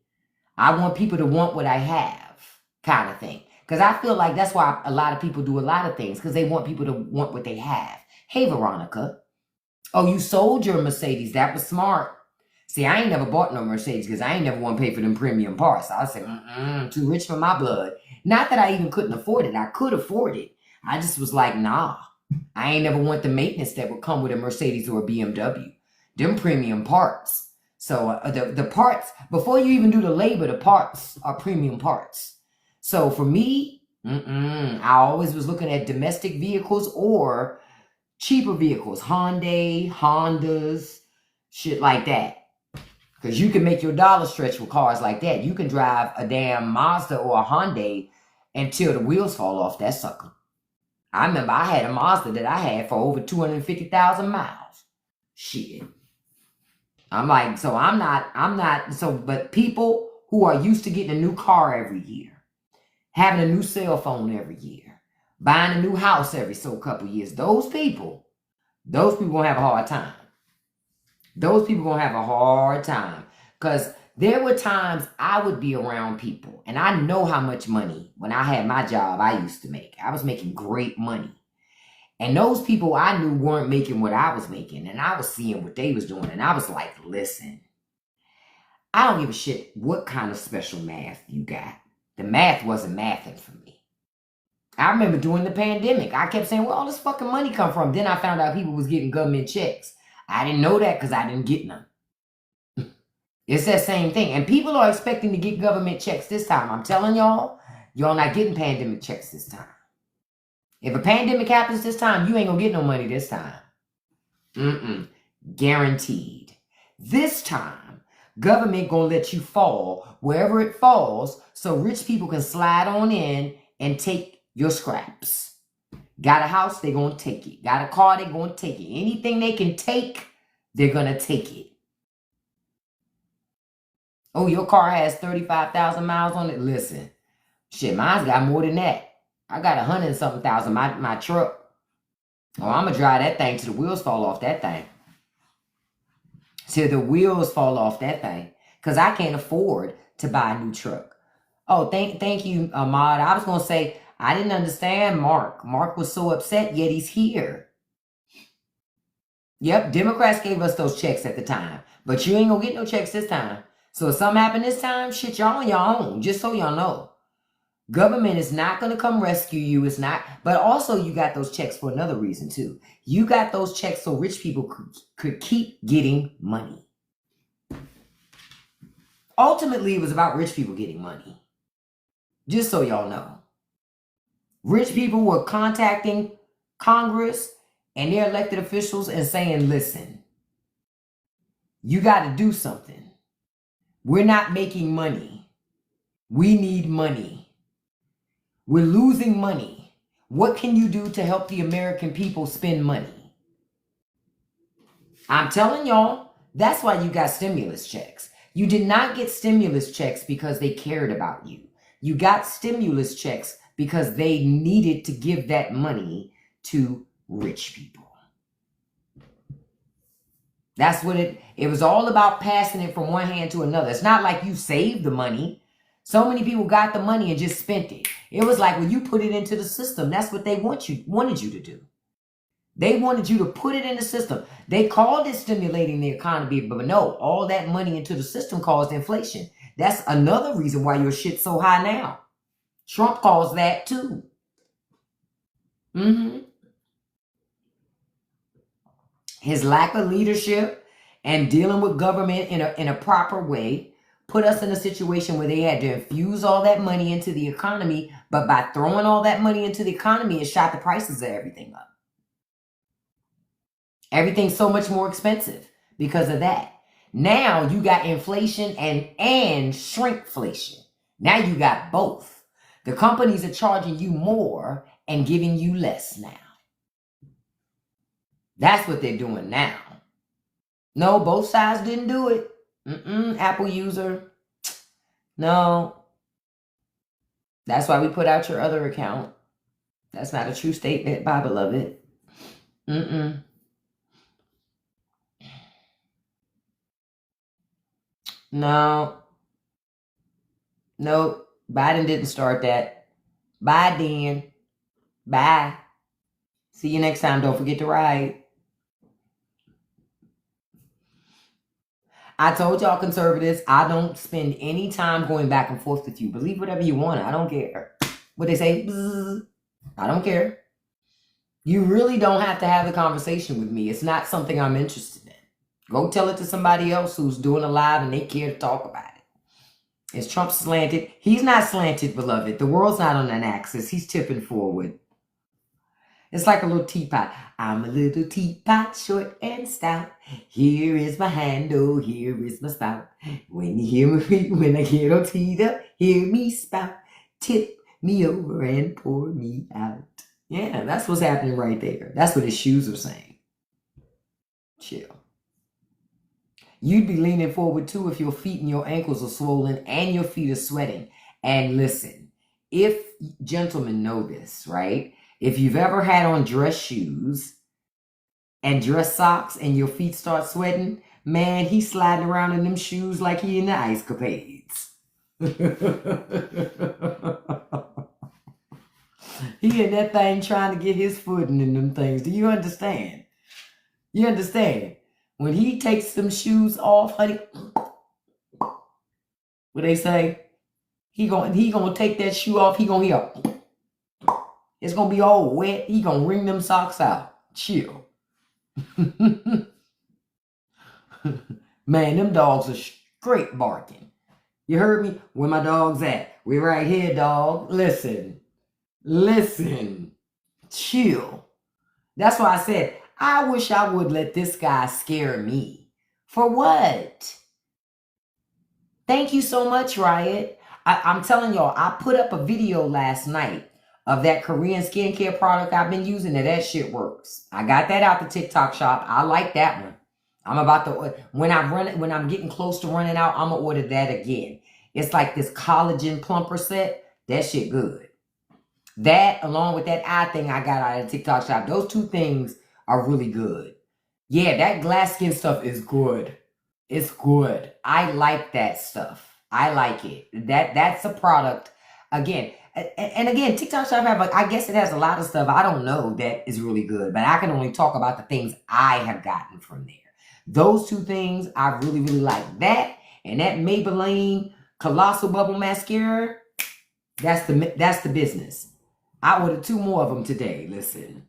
I want people to want what I have, kind of thing. Because I feel like that's why a lot of people do a lot of things. Because they want people to want what they have. Hey, Veronica. Oh, you sold your Mercedes. That was smart. See, I ain't never bought no Mercedes because I ain't never want to pay for them premium parts. I said, too rich for my blood. Not that I even couldn't afford it. I could afford it. I just was like, nah. I ain't never want the maintenance that would come with a Mercedes or a BMW. Them premium parts. So the parts, before you even do the labor, the parts are premium parts. So for me, I always was looking at domestic vehicles or cheaper vehicles. Hondas, shit like that. Because you can make your dollar stretch with cars like that. You can drive a damn Mazda or a Hyundai until the wheels fall off that sucker. I remember I had a Mazda that I had for over 250,000 miles. Shit. I'm like, so I'm not, so, but people who are used to getting a new car every year, having a new cell phone every year, buying a new house every so couple years, those people gonna have a hard time. Those people gonna have a hard time. Because there were times I would be around people, and I know how much money, when I had my job, I used to make. I was making great money. And those people I knew weren't making what I was making, and I was seeing what they was doing, and I was like, listen, I don't give a shit what kind of special math you got. The math wasn't mathing for me. I remember during the pandemic, I kept saying, where all this fucking money come from? Then I found out people was getting government checks. I didn't know that because I didn't get none. It's that same thing. And people are expecting to get government checks this time. I'm telling y'all, y'all not getting pandemic checks this time. If a pandemic happens this time, you ain't gonna get no money this time. Guaranteed. This time, government gonna let you fall wherever it falls so rich people can slide on in and take your scraps. Got a house, they gonna take it. Got a car, they gonna take it. Anything they can take, they're gonna take it. Oh, your car has 35,000 miles on it? Listen, shit, mine's got more than that. I got 100 and something thousand, my truck. Oh, I'm gonna drive that thing till the wheels fall off that thing. Till the wheels fall off that thing. Because I can't afford to buy a new truck. Oh, thank you, Ahmad. I was gonna say, I didn't understand Mark. Mark was so upset, yet he's here. Yep, Democrats gave us those checks at the time. But you ain't gonna get no checks this time. So if something happened this time, shit, y'all on your own. Just so y'all know. Government is not going to come rescue you. It's not. But also you got those checks for another reason too. You got those checks so rich people could keep getting money. Ultimately, it was about rich people getting money. Just so y'all know. Rich people were contacting Congress and their elected officials and saying, listen, you got to do something. We're not making money. We need money. We're losing money. What can you do to help the American people spend money? I'm telling y'all, that's why you got stimulus checks. You did not get stimulus checks because they cared about you. You got stimulus checks because they needed to give that money to rich people. That's what it was all about, passing it from one hand to another. It's not like you saved the money. So many people got the money and just spent it. It was like when you put it into the system, that's what they wanted you to do. They wanted you to put it in the system. They called it stimulating the economy, but no, all that money into the system caused inflation. That's another reason why your shit's so high now. Trump calls that too. His lack of leadership and dealing with government in a proper way put us in a situation where they had to infuse all that money into the economy, but by throwing all that money into the economy, it shot the prices of everything up. Everything's so much more expensive because of that. Now you got inflation and shrinkflation. Now you got both. The companies are charging you more and giving you less now. That's what they're doing now. No, both sides didn't do it. Apple user. No. That's why we put out your other account. That's not a true statement, bye beloved. No. Nope. Biden didn't start that. Bye, Dan. Bye. See you next time. Don't forget to ride. I told y'all conservatives, I don't spend any time going back and forth with you. Believe whatever you want. I don't care. What they say, bzzz. I don't care. You really don't have to have the conversation with me. It's not something I'm interested in. Go tell it to somebody else who's doing a live and they care to talk about it. Is Trump slanted? He's not slanted, beloved. The world's not on an axis. He's tipping forward. It's like a little teapot. I'm a little teapot, short and stout. Here is my handle, here is my spout. When you hear me, when I get on teed up, hear me spout. Tip me over and pour me out. Yeah, that's what's happening right there. That's what his shoes are saying. Chill. You'd be leaning forward too if your feet and your ankles are swollen and your feet are sweating. And listen, if gentlemen know this, right? If you've ever had on dress shoes and dress socks and your feet start sweating, man, he's sliding around in them shoes like he in the ice capades. He in that thing trying to get his footing in them things. Do you understand? You understand? When he takes them shoes off, honey, what they say? He gonna take that shoe off. He gonna hear. It's gonna be all wet. He gonna wring them socks out. Chill. Man, them dogs are straight barking. You heard me? Where my dog's at? We right here, dog. Listen. Chill. That's why I said, I wish I would let this guy scare me. For what? Thank you so much, Riot. I'm telling y'all, I put up a video last night of that Korean skincare product I've been using, and that shit works. I got that out the TikTok shop. I like that one. I'm about to, when I'm getting close to running out, I'm gonna order that again. It's like this collagen plumper set. That shit good. That, along with that eye thing I got out of the TikTok shop, those two things are really good. Yeah, that glass skin stuff is good. It's good. I like that stuff. I like it. That's a product. Again, and again, TikTok shop have, I guess it has a lot of stuff I don't know that is really good, but I can only talk about the things I have gotten from there. Those two things I really, really like. That and that Maybelline Colossal Bubble Mascara, that's the business. I ordered 2 more of them today. Listen.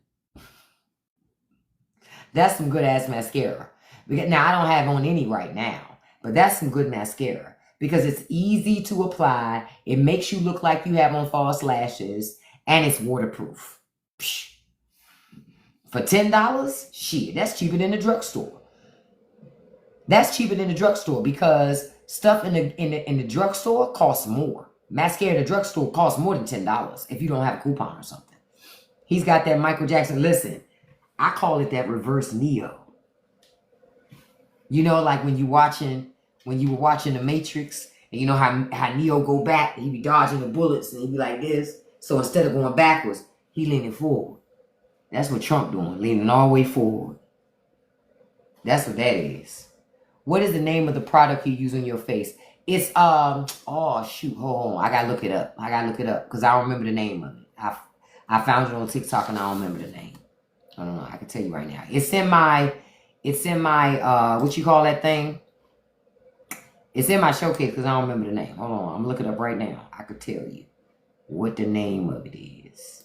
That's some good ass mascara. Now, I don't have on any right now, but that's some good mascara because it's easy to apply. It makes you look like you have on false lashes, and it's waterproof. Psh. For $10, shit, that's cheaper than the drugstore. That's cheaper than the drugstore because stuff in the drugstore costs more. Mascara in the drugstore costs more than $10 if you don't have a coupon or something. He's got that Michael Jackson. Listen, I call it that reverse Neo. You know, like when you were watching The Matrix, and you know how Neo go back, he be dodging the bullets, and he be like this. So instead of going backwards, he leaning forward. That's what Trump doing, leaning all the way forward. That's what that is. What is the name of the product you use on your face? It's oh shoot, hold on. I gotta look it up because I don't remember the name of it. I found it on TikTok and I don't remember the name. I don't know. I can tell you right now. It's in my what you call that thing? It's in my showcase because I don't remember the name. Hold on, I'm looking it up right now. I could tell you what the name of it is.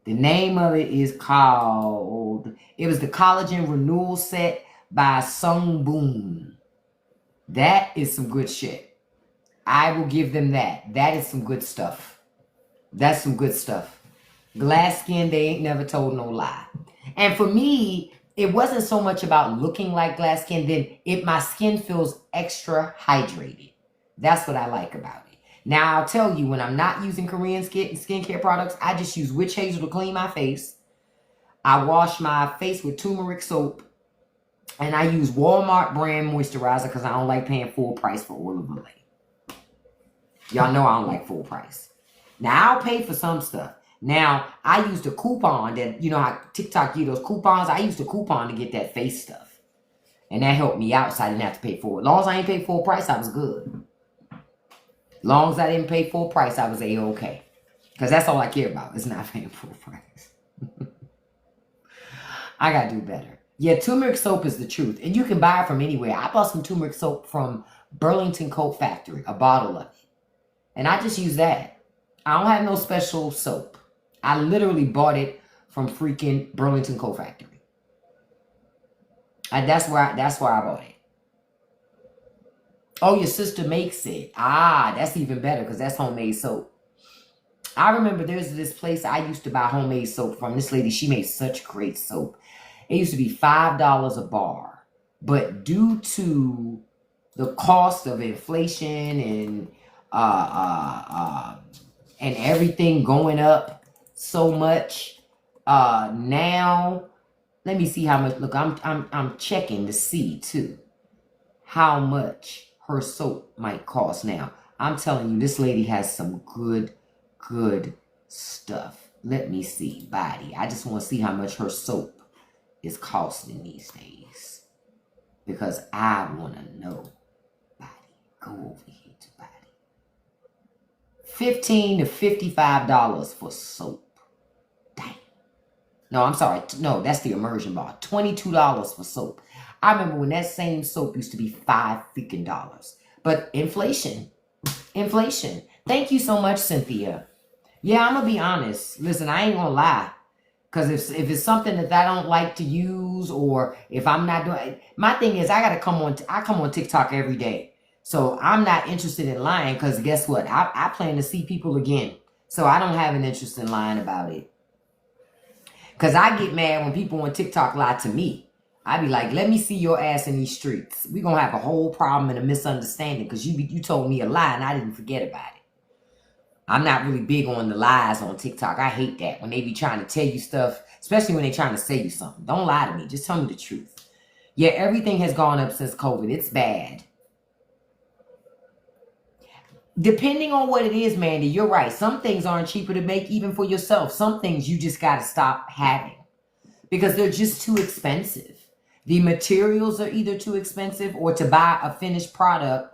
The name of it is called. It was the Collagen Renewal Set by Sung Boon. That is some good shit. I will give them that. That is some good stuff. That's some good stuff. Glass skin, they ain't never told no lie. And for me, it wasn't so much about looking like glass skin, then my skin feels extra hydrated. That's what I like about it. Now, I'll tell you, when I'm not using Korean skincare products, I just use witch hazel to clean my face. I wash my face with turmeric soap. And I use Walmart brand moisturizer because I don't like paying full price for Oil of Olay. Y'all know I don't like full price. Now, I'll pay for some stuff. Now, I used a coupon that, you know how TikTok give those coupons? I used a coupon to get that face stuff. And that helped me out so I didn't have to pay for it. As long as I didn't pay full price, I was good. As long as I didn't pay full price, I was A-okay. Because that's all I care about is not paying full price. I got to do better. Yeah, turmeric soap is the truth. And you can buy it from anywhere. I bought some turmeric soap from Burlington Coat Factory, a bottle of it. And I just use that. I don't have no special soap. I literally bought it from freaking Burlington Coat Factory. That's where I bought it. Oh, your sister makes it. Ah, that's even better because that's homemade soap. I remember there's this place I used to buy homemade soap from. This lady, she made such great soap. It used to be $5 a bar. But due to the cost of inflation and everything going up so much, now let me see how much. Look, I'm checking to see too how much her soap might cost now. I'm telling you, this lady has some good stuff. Let me see, body. I just want to see how much her soap is costing these days, because I want to know. Body, go over here to body. $15 to $55 for soap. Dang. No, I'm sorry. No, that's the immersion bar. $22 for soap. I remember when that same soap used to be $5. But inflation. Thank you so much, Cynthia. Yeah, I'm going to be honest. Listen, I ain't going to lie. Because if it's something that I don't like to use, or if I'm not doing, my thing is I come on TikTok every day. So I'm not interested in lying, because guess what? I plan to see people again. So I don't have an interest in lying about it. Because I get mad when people on TikTok lie to me. I be like, let me see your ass in these streets. We're going to have a whole problem and a misunderstanding because you told me a lie and I didn't forget about it. I'm not really big on the lies on TikTok. I hate that when they be trying to tell you stuff, especially when they trying to say you something. Don't lie to me. Just tell me the truth. Yeah, everything has gone up since COVID. It's bad. Depending on what it is, Mandy, you're right. Some things aren't cheaper to make even for yourself. Some things you just got to stop having because they're just too expensive. The materials are either too expensive, or to buy a finished product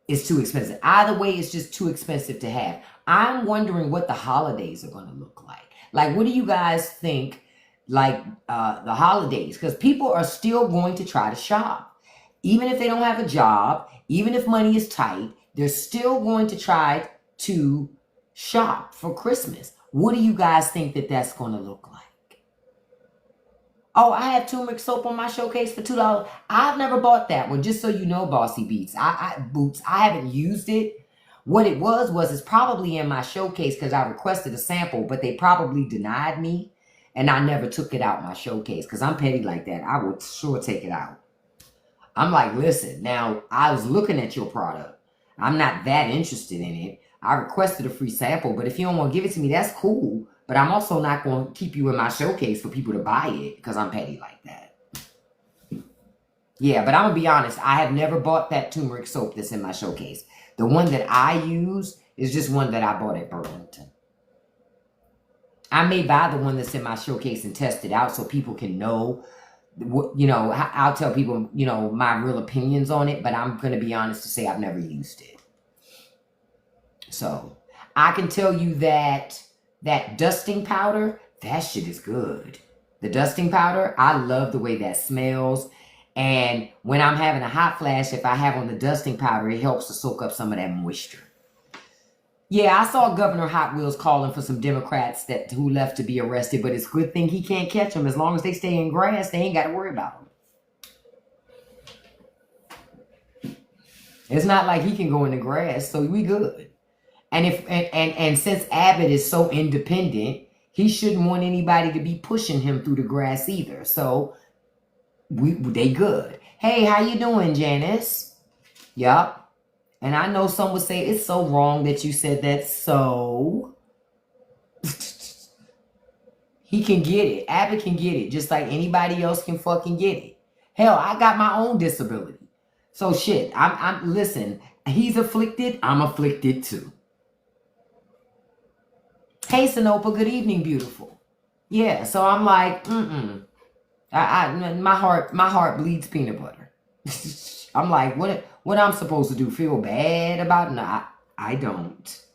is too expensive. Either way, it's just too expensive to have. I'm wondering what the holidays are going to look like. Like, what do you guys think, like, the holidays? Because people are still going to try to shop. Even if they don't have a job, even if money is tight, they're still going to try to shop for Christmas. What do you guys think that that's going to look like? Oh, I have turmeric soap on my showcase for $2. I've never bought that one, just so you know, Bossy Beats. Boots. I haven't used it. What it was it's probably in my showcase because I requested a sample, but they probably denied me, and I never took it out my showcase because I'm petty like that. I would sure take it out. I'm like, listen, now I was looking at your product. I'm not that interested in it. I requested a free sample, but if you don't want to give it to me, that's cool. But I'm also not going to keep you in my showcase for people to buy it because I'm petty like that. Yeah, but I'm going to be honest. I have never bought that turmeric soap that's in my showcase. The one that I use is just one that I bought at Burlington. I may buy the one that's in my showcase and test it out so people can know. You know, I'll tell people, you know, my real opinions on it. But I'm going to be honest to say I've never used it. So I can tell you that dusting powder, that shit is good. The dusting powder, I love the way that smells. And when I'm having a hot flash, if I have on the dusting powder, it helps to soak up some of that moisture. Yeah, I saw Governor Hot Wheels calling for some Democrats who left to be arrested, but it's a good thing he can't catch them. As long as they stay in grass, they ain't got to worry about them. It's not like he can go in the grass, so we good. And since Abbott is so independent, he shouldn't want anybody to be pushing him through the grass either. So they good. Hey, how you doing, Janice? Yup. And I know some would say it's so wrong that you said that. So he can get it. Abbott can get it, just like anybody else can fucking get it. Hell, I got my own disability. So shit. Listen. He's afflicted. I'm afflicted too. Hey, Sinopa, good evening, beautiful. Yeah, so I'm like, my heart bleeds peanut butter. I'm like, what I'm supposed to do? Feel bad about it? No, I don't.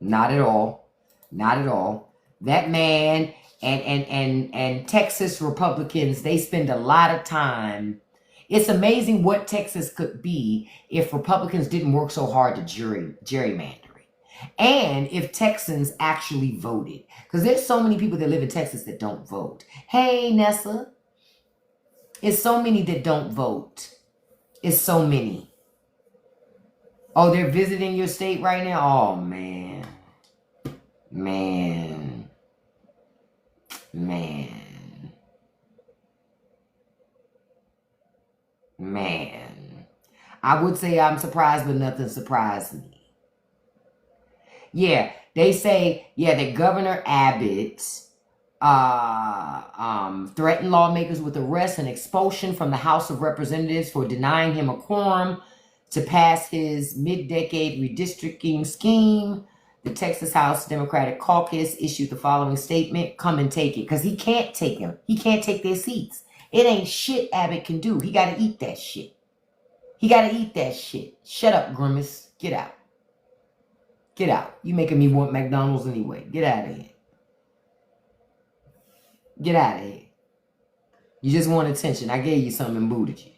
Not at all. Not at all. That man and Texas Republicans, they spend a lot of time It's amazing what Texas could be if Republicans didn't work so hard to gerrymander it. And if Texans actually voted. Because there's so many people that live in Texas that don't vote. Hey, Nessa. It's so many that don't vote. It's so many. Oh, they're visiting your state right now? Oh, man. Man. I would say I'm surprised, but nothing surprised me. Yeah, they say, that Governor Abbott threatened lawmakers with arrest and expulsion from the House of Representatives for denying him a quorum to pass his mid-decade redistricting scheme. The Texas House Democratic Caucus issued the following statement: come and take it. Because he can't take them. He can't take their seats. It ain't shit Abbott can do. He got to eat that shit. Shut up, Grimace. Get out. You making me want McDonald's anyway. Get out of here. You just want attention. I gave you something and booted you.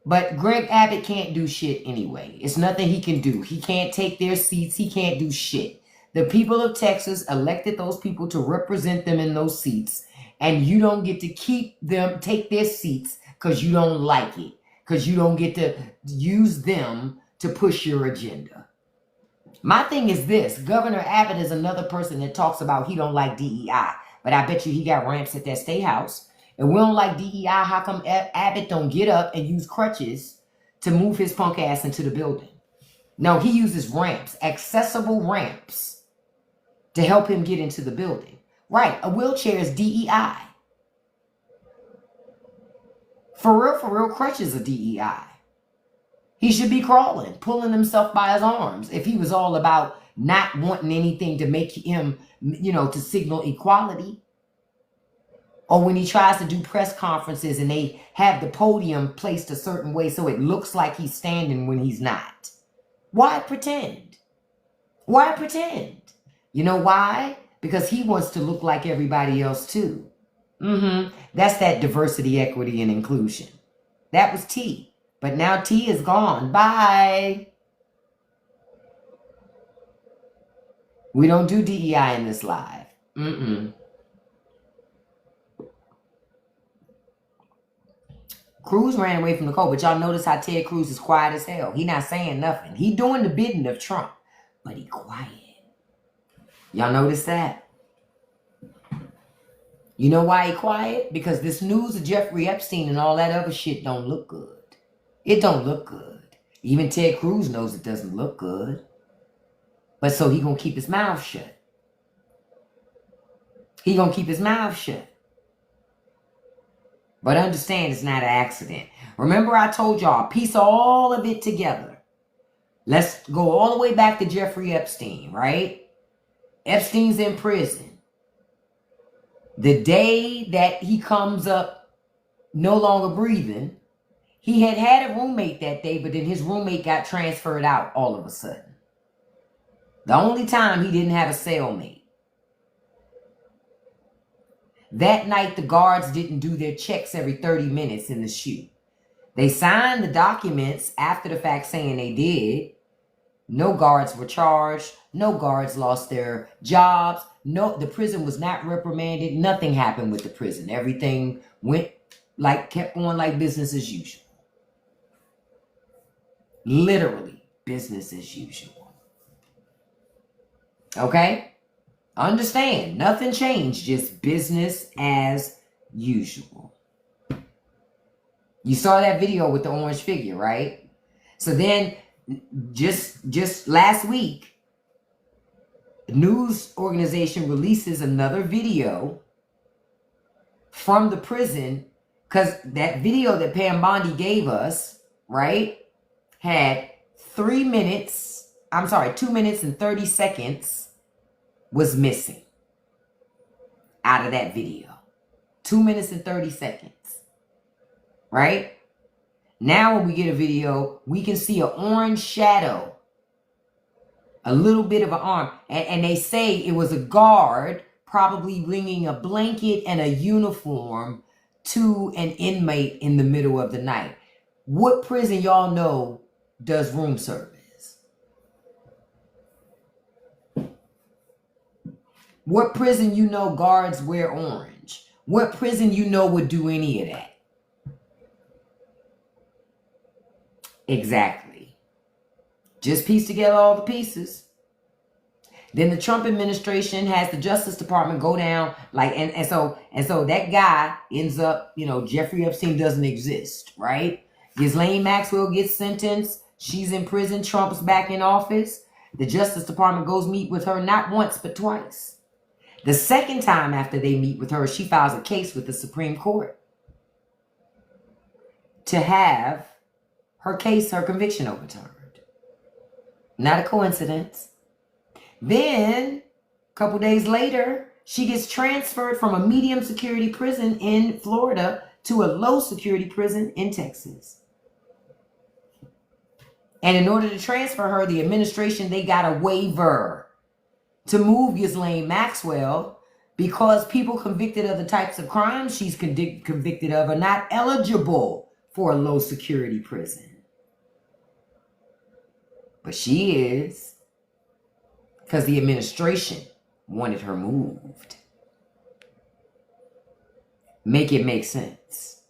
But Greg Abbott can't do shit anyway. It's nothing he can do. He can't take their seats. He can't do shit. The people of Texas elected those people to represent them in those seats. And you don't get to take their seats because you don't like it. Because you don't get to use them to push your agenda. My thing is this. Governor Abbott is another person that talks about he don't like DEI. But I bet you he got ramps at that state house. And we don't like DEI. How come Abbott don't get up and use crutches to move his punk ass into the building? No, he uses ramps, accessible ramps, to help him get into the building. Right, a wheelchair is DEI. For real, crutches are DEI. He should be crawling, pulling himself by his arms if he was all about not wanting anything to make him, to signal equality. Or when he tries to do press conferences and they have the podium placed a certain way so it looks like he's standing when he's not. Why pretend? You know why? Because he wants to look like everybody else too. That's that diversity, equity, and inclusion. That was T. But now T is gone. Bye. We don't do DEI in this live. Cruz ran away from the cold, but y'all notice how Ted Cruz is quiet as hell. He not saying nothing. He doing the bidding of Trump, but he quiet. Y'all notice that? You know why he quiet? Because this news of Jeffrey Epstein and all that other shit don't look good. It don't look good. Even Ted Cruz knows it doesn't look good. But so he gonna keep his mouth shut. But understand it's not an accident. Remember I told y'all, piece all of it together. Let's go all the way back to Jeffrey Epstein, right? Epstein's in prison. The day that he comes up no longer breathing, he had a roommate that day, but then his roommate got transferred out all of a sudden. The only time he didn't have a cellmate. That night, the guards didn't do their checks every 30 minutes in the SHU. They signed the documents after the fact saying they did. No guards were charged. No guards lost their jobs. No, the prison was not reprimanded. Nothing happened with the prison. Everything kept going like business as usual. Literally business as usual. Okay? Understand, nothing changed, just business as usual. You saw that video with the orange figure, right? So then, just last week, a news organization releases another video from the prison, because that video that Pam Bondi gave us, right, had 2 minutes and 30 seconds was missing out of that video. 2 minutes and 30 seconds. Right? Now when we get a video, we can see an orange shadow. A little bit of an arm. And they say it was a guard probably bringing a blanket and a uniform to an inmate in the middle of the night. What prison y'all know does room service? What prison you know guards wear orange? What prison you know would do any of that? Exactly. Just piece together all the pieces. Then the Trump administration has the Justice Department go down, like, and so that guy ends up, you know, Jeffrey Epstein doesn't exist, right? Ghislaine Maxwell gets sentenced. She's in prison. Trump's back in office. The Justice Department goes meet with her not once, but twice. The second time after they meet with her, she files a case with the Supreme Court to have her case, her conviction overturned. Not a coincidence. Then, a couple days later, she gets transferred from a medium security prison in Florida to a low security prison in Texas. And in order to transfer her, the administration, they got a waiver to move Ghislaine Maxwell because people convicted of the types of crimes she's convicted of are not eligible for a low security prison. But she is, because the administration wanted her moved. Make it make sense.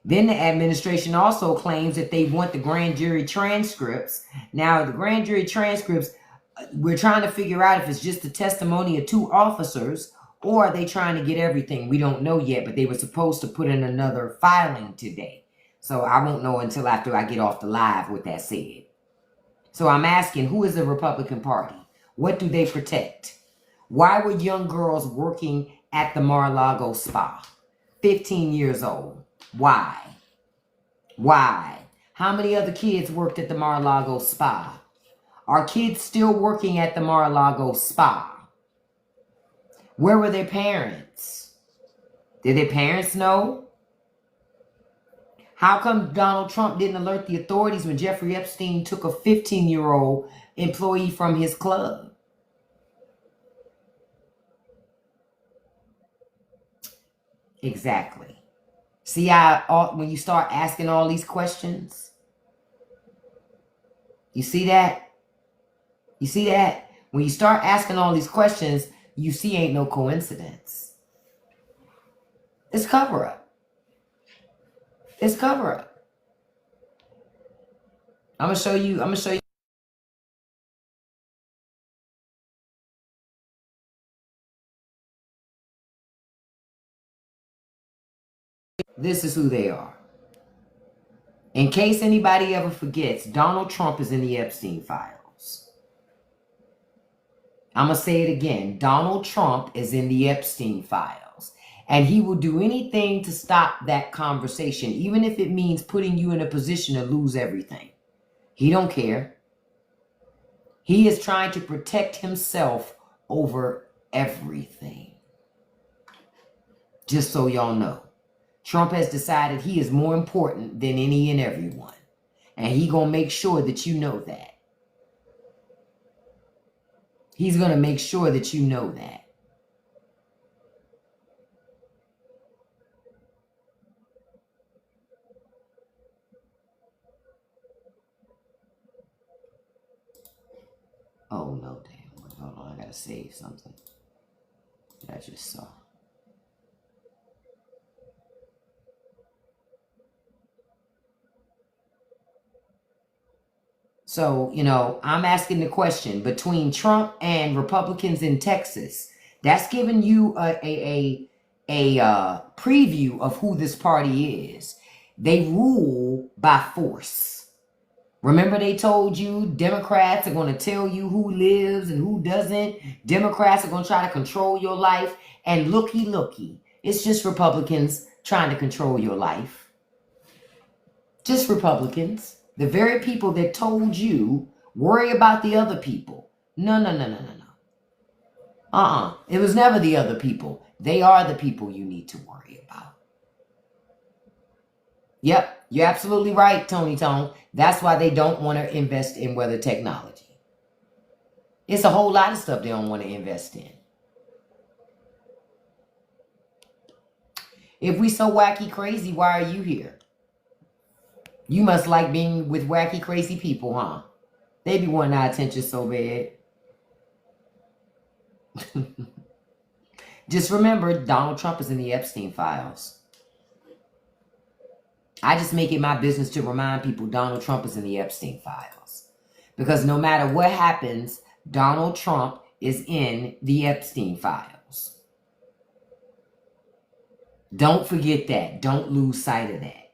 Then the administration also claims that they want the grand jury transcripts. Now, the grand jury transcripts, we're trying to figure out if it's just the testimony of two officers or are they trying to get everything. We don't know yet, but they were supposed to put in another filing today. So I won't know until after I get off the live with that said. So I'm asking, who is the Republican Party? What do they protect? Why were young girls working at the Mar-a-Lago spa? 15 years old. Why? Why? How many other kids worked at the Mar-a-Lago spa? Are kids still working at the Mar-a-Lago spa? Where were their parents? Did their parents know? How come Donald Trump didn't alert the authorities when Jeffrey Epstein took a 15-year-old employee from his club? Exactly. See how when you start asking all these questions, you see that? You see that? When you start asking all these questions, you see ain't no coincidence. It's cover-up. It's cover-up. I'm gonna show you. This is who they are. In case anybody ever forgets, Donald Trump is in the Epstein files. I'm gonna say it again. Donald Trump is in the Epstein files. And he will do anything to stop that conversation, even if it means putting you in a position to lose everything. He don't care. He is trying to protect himself over everything. Just so y'all know. Trump has decided he is more important than any and everyone. And he gonna make sure that you know that. He's gonna make sure that you know that. Oh, no, damn. Hold on, I gotta save something that I just saw. So, you know, I'm asking the question, between Trump and Republicans in Texas, that's giving you a preview of who this party is. They rule by force. Remember they told you Democrats are going to tell you who lives and who doesn't. Democrats are going to try to control your life. And looky, it's just Republicans trying to control your life. Just Republicans. The very people that told you, worry about the other people. No. It was never the other people. They are the people you need to worry about. Yep, you're absolutely right, Tony Tone. That's why they don't want to invest in weather technology. It's a whole lot of stuff they don't want to invest in. If we so wacky crazy, why are you here? You must like being with wacky crazy people, huh? They be wanting our attention so bad. Just remember, Donald Trump is in the Epstein files. I just make it my business to remind people Donald Trump is in the Epstein files. Because no matter what happens, Donald Trump is in the Epstein files. Don't forget that. Don't lose sight of that.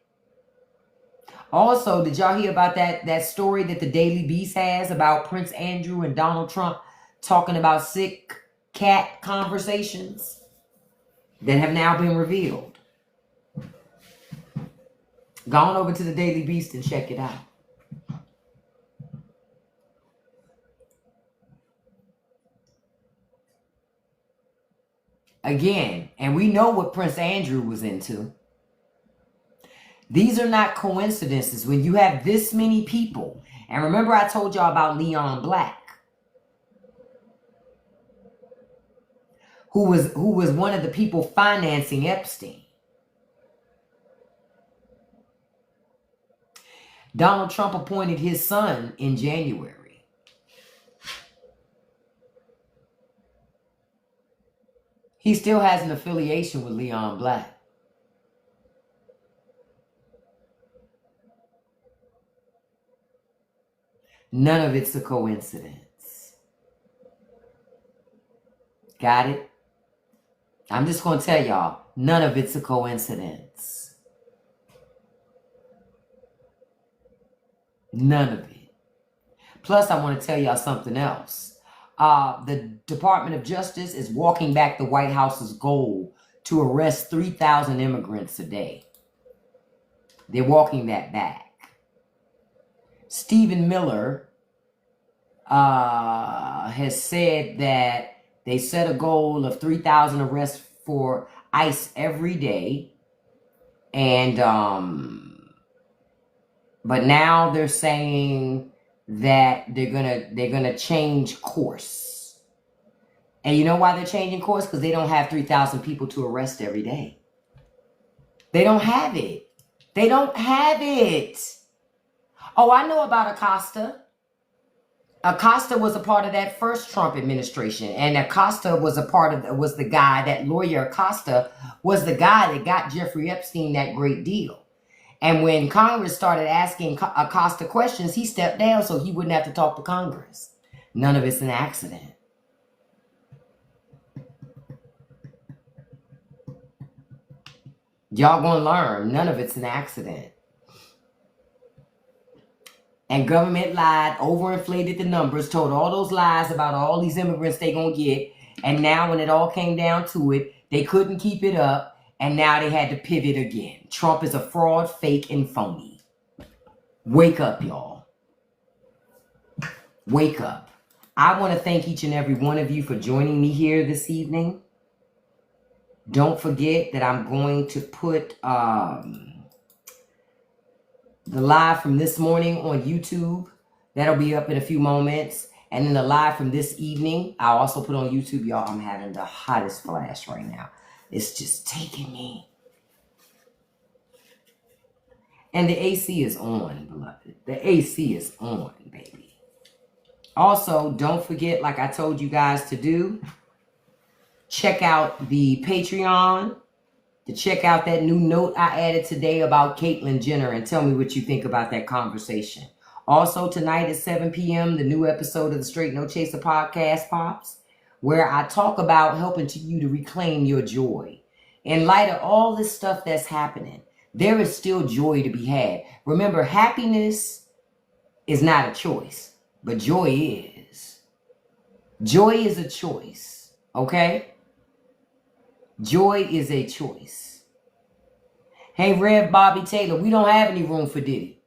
Also, did y'all hear about that story that the Daily Beast has about Prince Andrew and Donald Trump talking about sick cat conversations that have now been revealed? Go on over to the Daily Beast and check it out. Again, and we know what Prince Andrew was into. These are not coincidences when you have this many people. And remember I told y'all about Leon Black, who was one of the people financing Epstein. Donald Trump appointed his son in January. He still has an affiliation with Leon Black. None of it's a coincidence. Got it? I'm just going to tell y'all, none of it's a coincidence. None of it. Plus, I want to tell y'all something else. The Department of Justice is walking back the White House's goal to arrest 3,000 immigrants a day. They're walking that back. Stephen Miller has said that they set a goal of 3,000 arrests for ICE every day. And, but now they're saying that they're gonna change course. And you know why they're changing course? Because they don't have 3,000 people to arrest every day. They don't have it. They don't have it. Oh, I know about Acosta. Acosta was a part of that first Trump administration, and Acosta was the guy, that lawyer Acosta was the guy that got Jeffrey Epstein that great deal. And when Congress started asking Acosta questions, he stepped down so he wouldn't have to talk to Congress. None of it's an accident. Y'all gonna learn, none of it's an accident. And government lied, overinflated the numbers, told all those lies about all these immigrants they gonna get. And now when it all came down to it, they couldn't keep it up. And now they had to pivot again. Trump is a fraud, fake, and phony. Wake up, y'all. Wake up. I want to thank each and every one of you for joining me here this evening. Don't forget that I'm going to put the live from this morning on YouTube. That'll be up in a few moments. And then the live from this evening, I'll also put on YouTube. Y'all, I'm having the hottest flash right now. It's just taking me. And the AC is on, beloved. The AC is on, baby. Also, don't forget, like I told you guys to do, check out the Patreon. To check out that new note I added today about Caitlyn Jenner and tell me what you think about that conversation. Also, tonight at 7 p.m., the new episode of the Straight No Chaser podcast pops, where I talk about helping you to reclaim your joy. In light of all this stuff that's happening, there is still joy to be had. Remember, happiness is not a choice, but joy is. Joy is a choice, okay? Joy is a choice. Hey, Rev Bobby Taylor, we don't have any room for Diddy.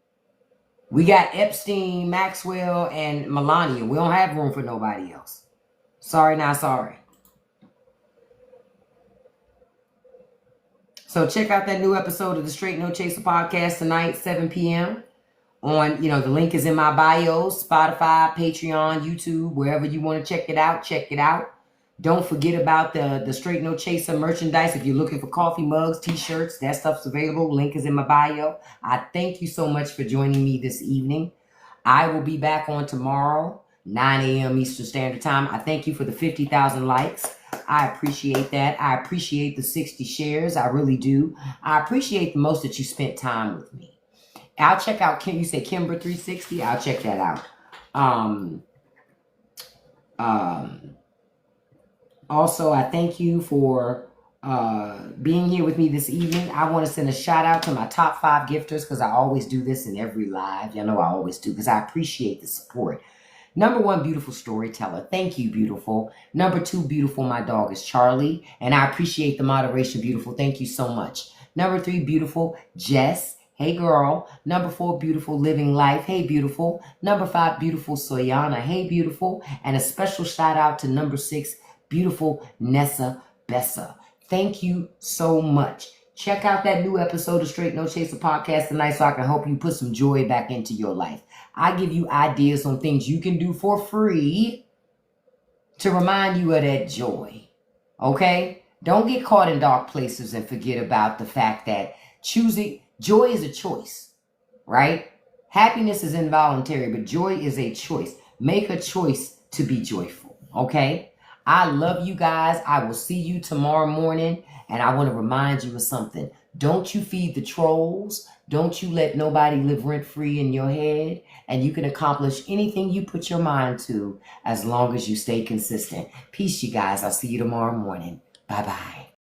We got Epstein, Maxwell, and Melania. We don't have room for nobody else. Sorry, not sorry. So check out that new episode of the Straight No Chaser podcast tonight, 7 p.m. on, the link is in my bio, Spotify, Patreon, YouTube, wherever you want to check it out, check it out. Don't forget about the Straight No Chaser merchandise. If you're looking for coffee mugs, t-shirts, that stuff's available. Link is in my bio. I thank you so much for joining me this evening. I will be back on tomorrow, 9 a.m. Eastern Standard Time. I thank you for the 50,000 likes. I appreciate that. I appreciate the 60 shares. I really do. I appreciate the most that you spent time with me. I'll check out, you say Kimber360? I'll check that out. Also, I thank you for being here with me this evening. I want to send a shout out to my top 5 gifters because I always do this in every live. You know I always do because I appreciate the support. Number 1, beautiful storyteller. Thank you, beautiful. Number 2, beautiful, my dog is Charlie. And I appreciate the moderation, beautiful. Thank you so much. Number 3, beautiful, Jess. Hey, girl. Number 4, beautiful, living life. Hey, beautiful. Number 5, beautiful, Soyana. Hey, beautiful. And a special shout out to number 6, beautiful, Nessa Bessa. Thank you so much. Check out that new episode of Straight No Chaser podcast tonight so I can help you put some joy back into your life. I give you ideas on things you can do for free to remind you of that joy. Okay? Don't get caught in dark places and forget about the fact that joy is a choice, right? Happiness is involuntary, but joy is a choice. Make a choice to be joyful. Okay? I love you guys. I will see you tomorrow morning. And I want to remind you of something. Don't you feed the trolls. Don't you let nobody live rent-free in your head. And you can accomplish anything you put your mind to as long as you stay consistent. Peace, you guys. I'll see you tomorrow morning. Bye-bye.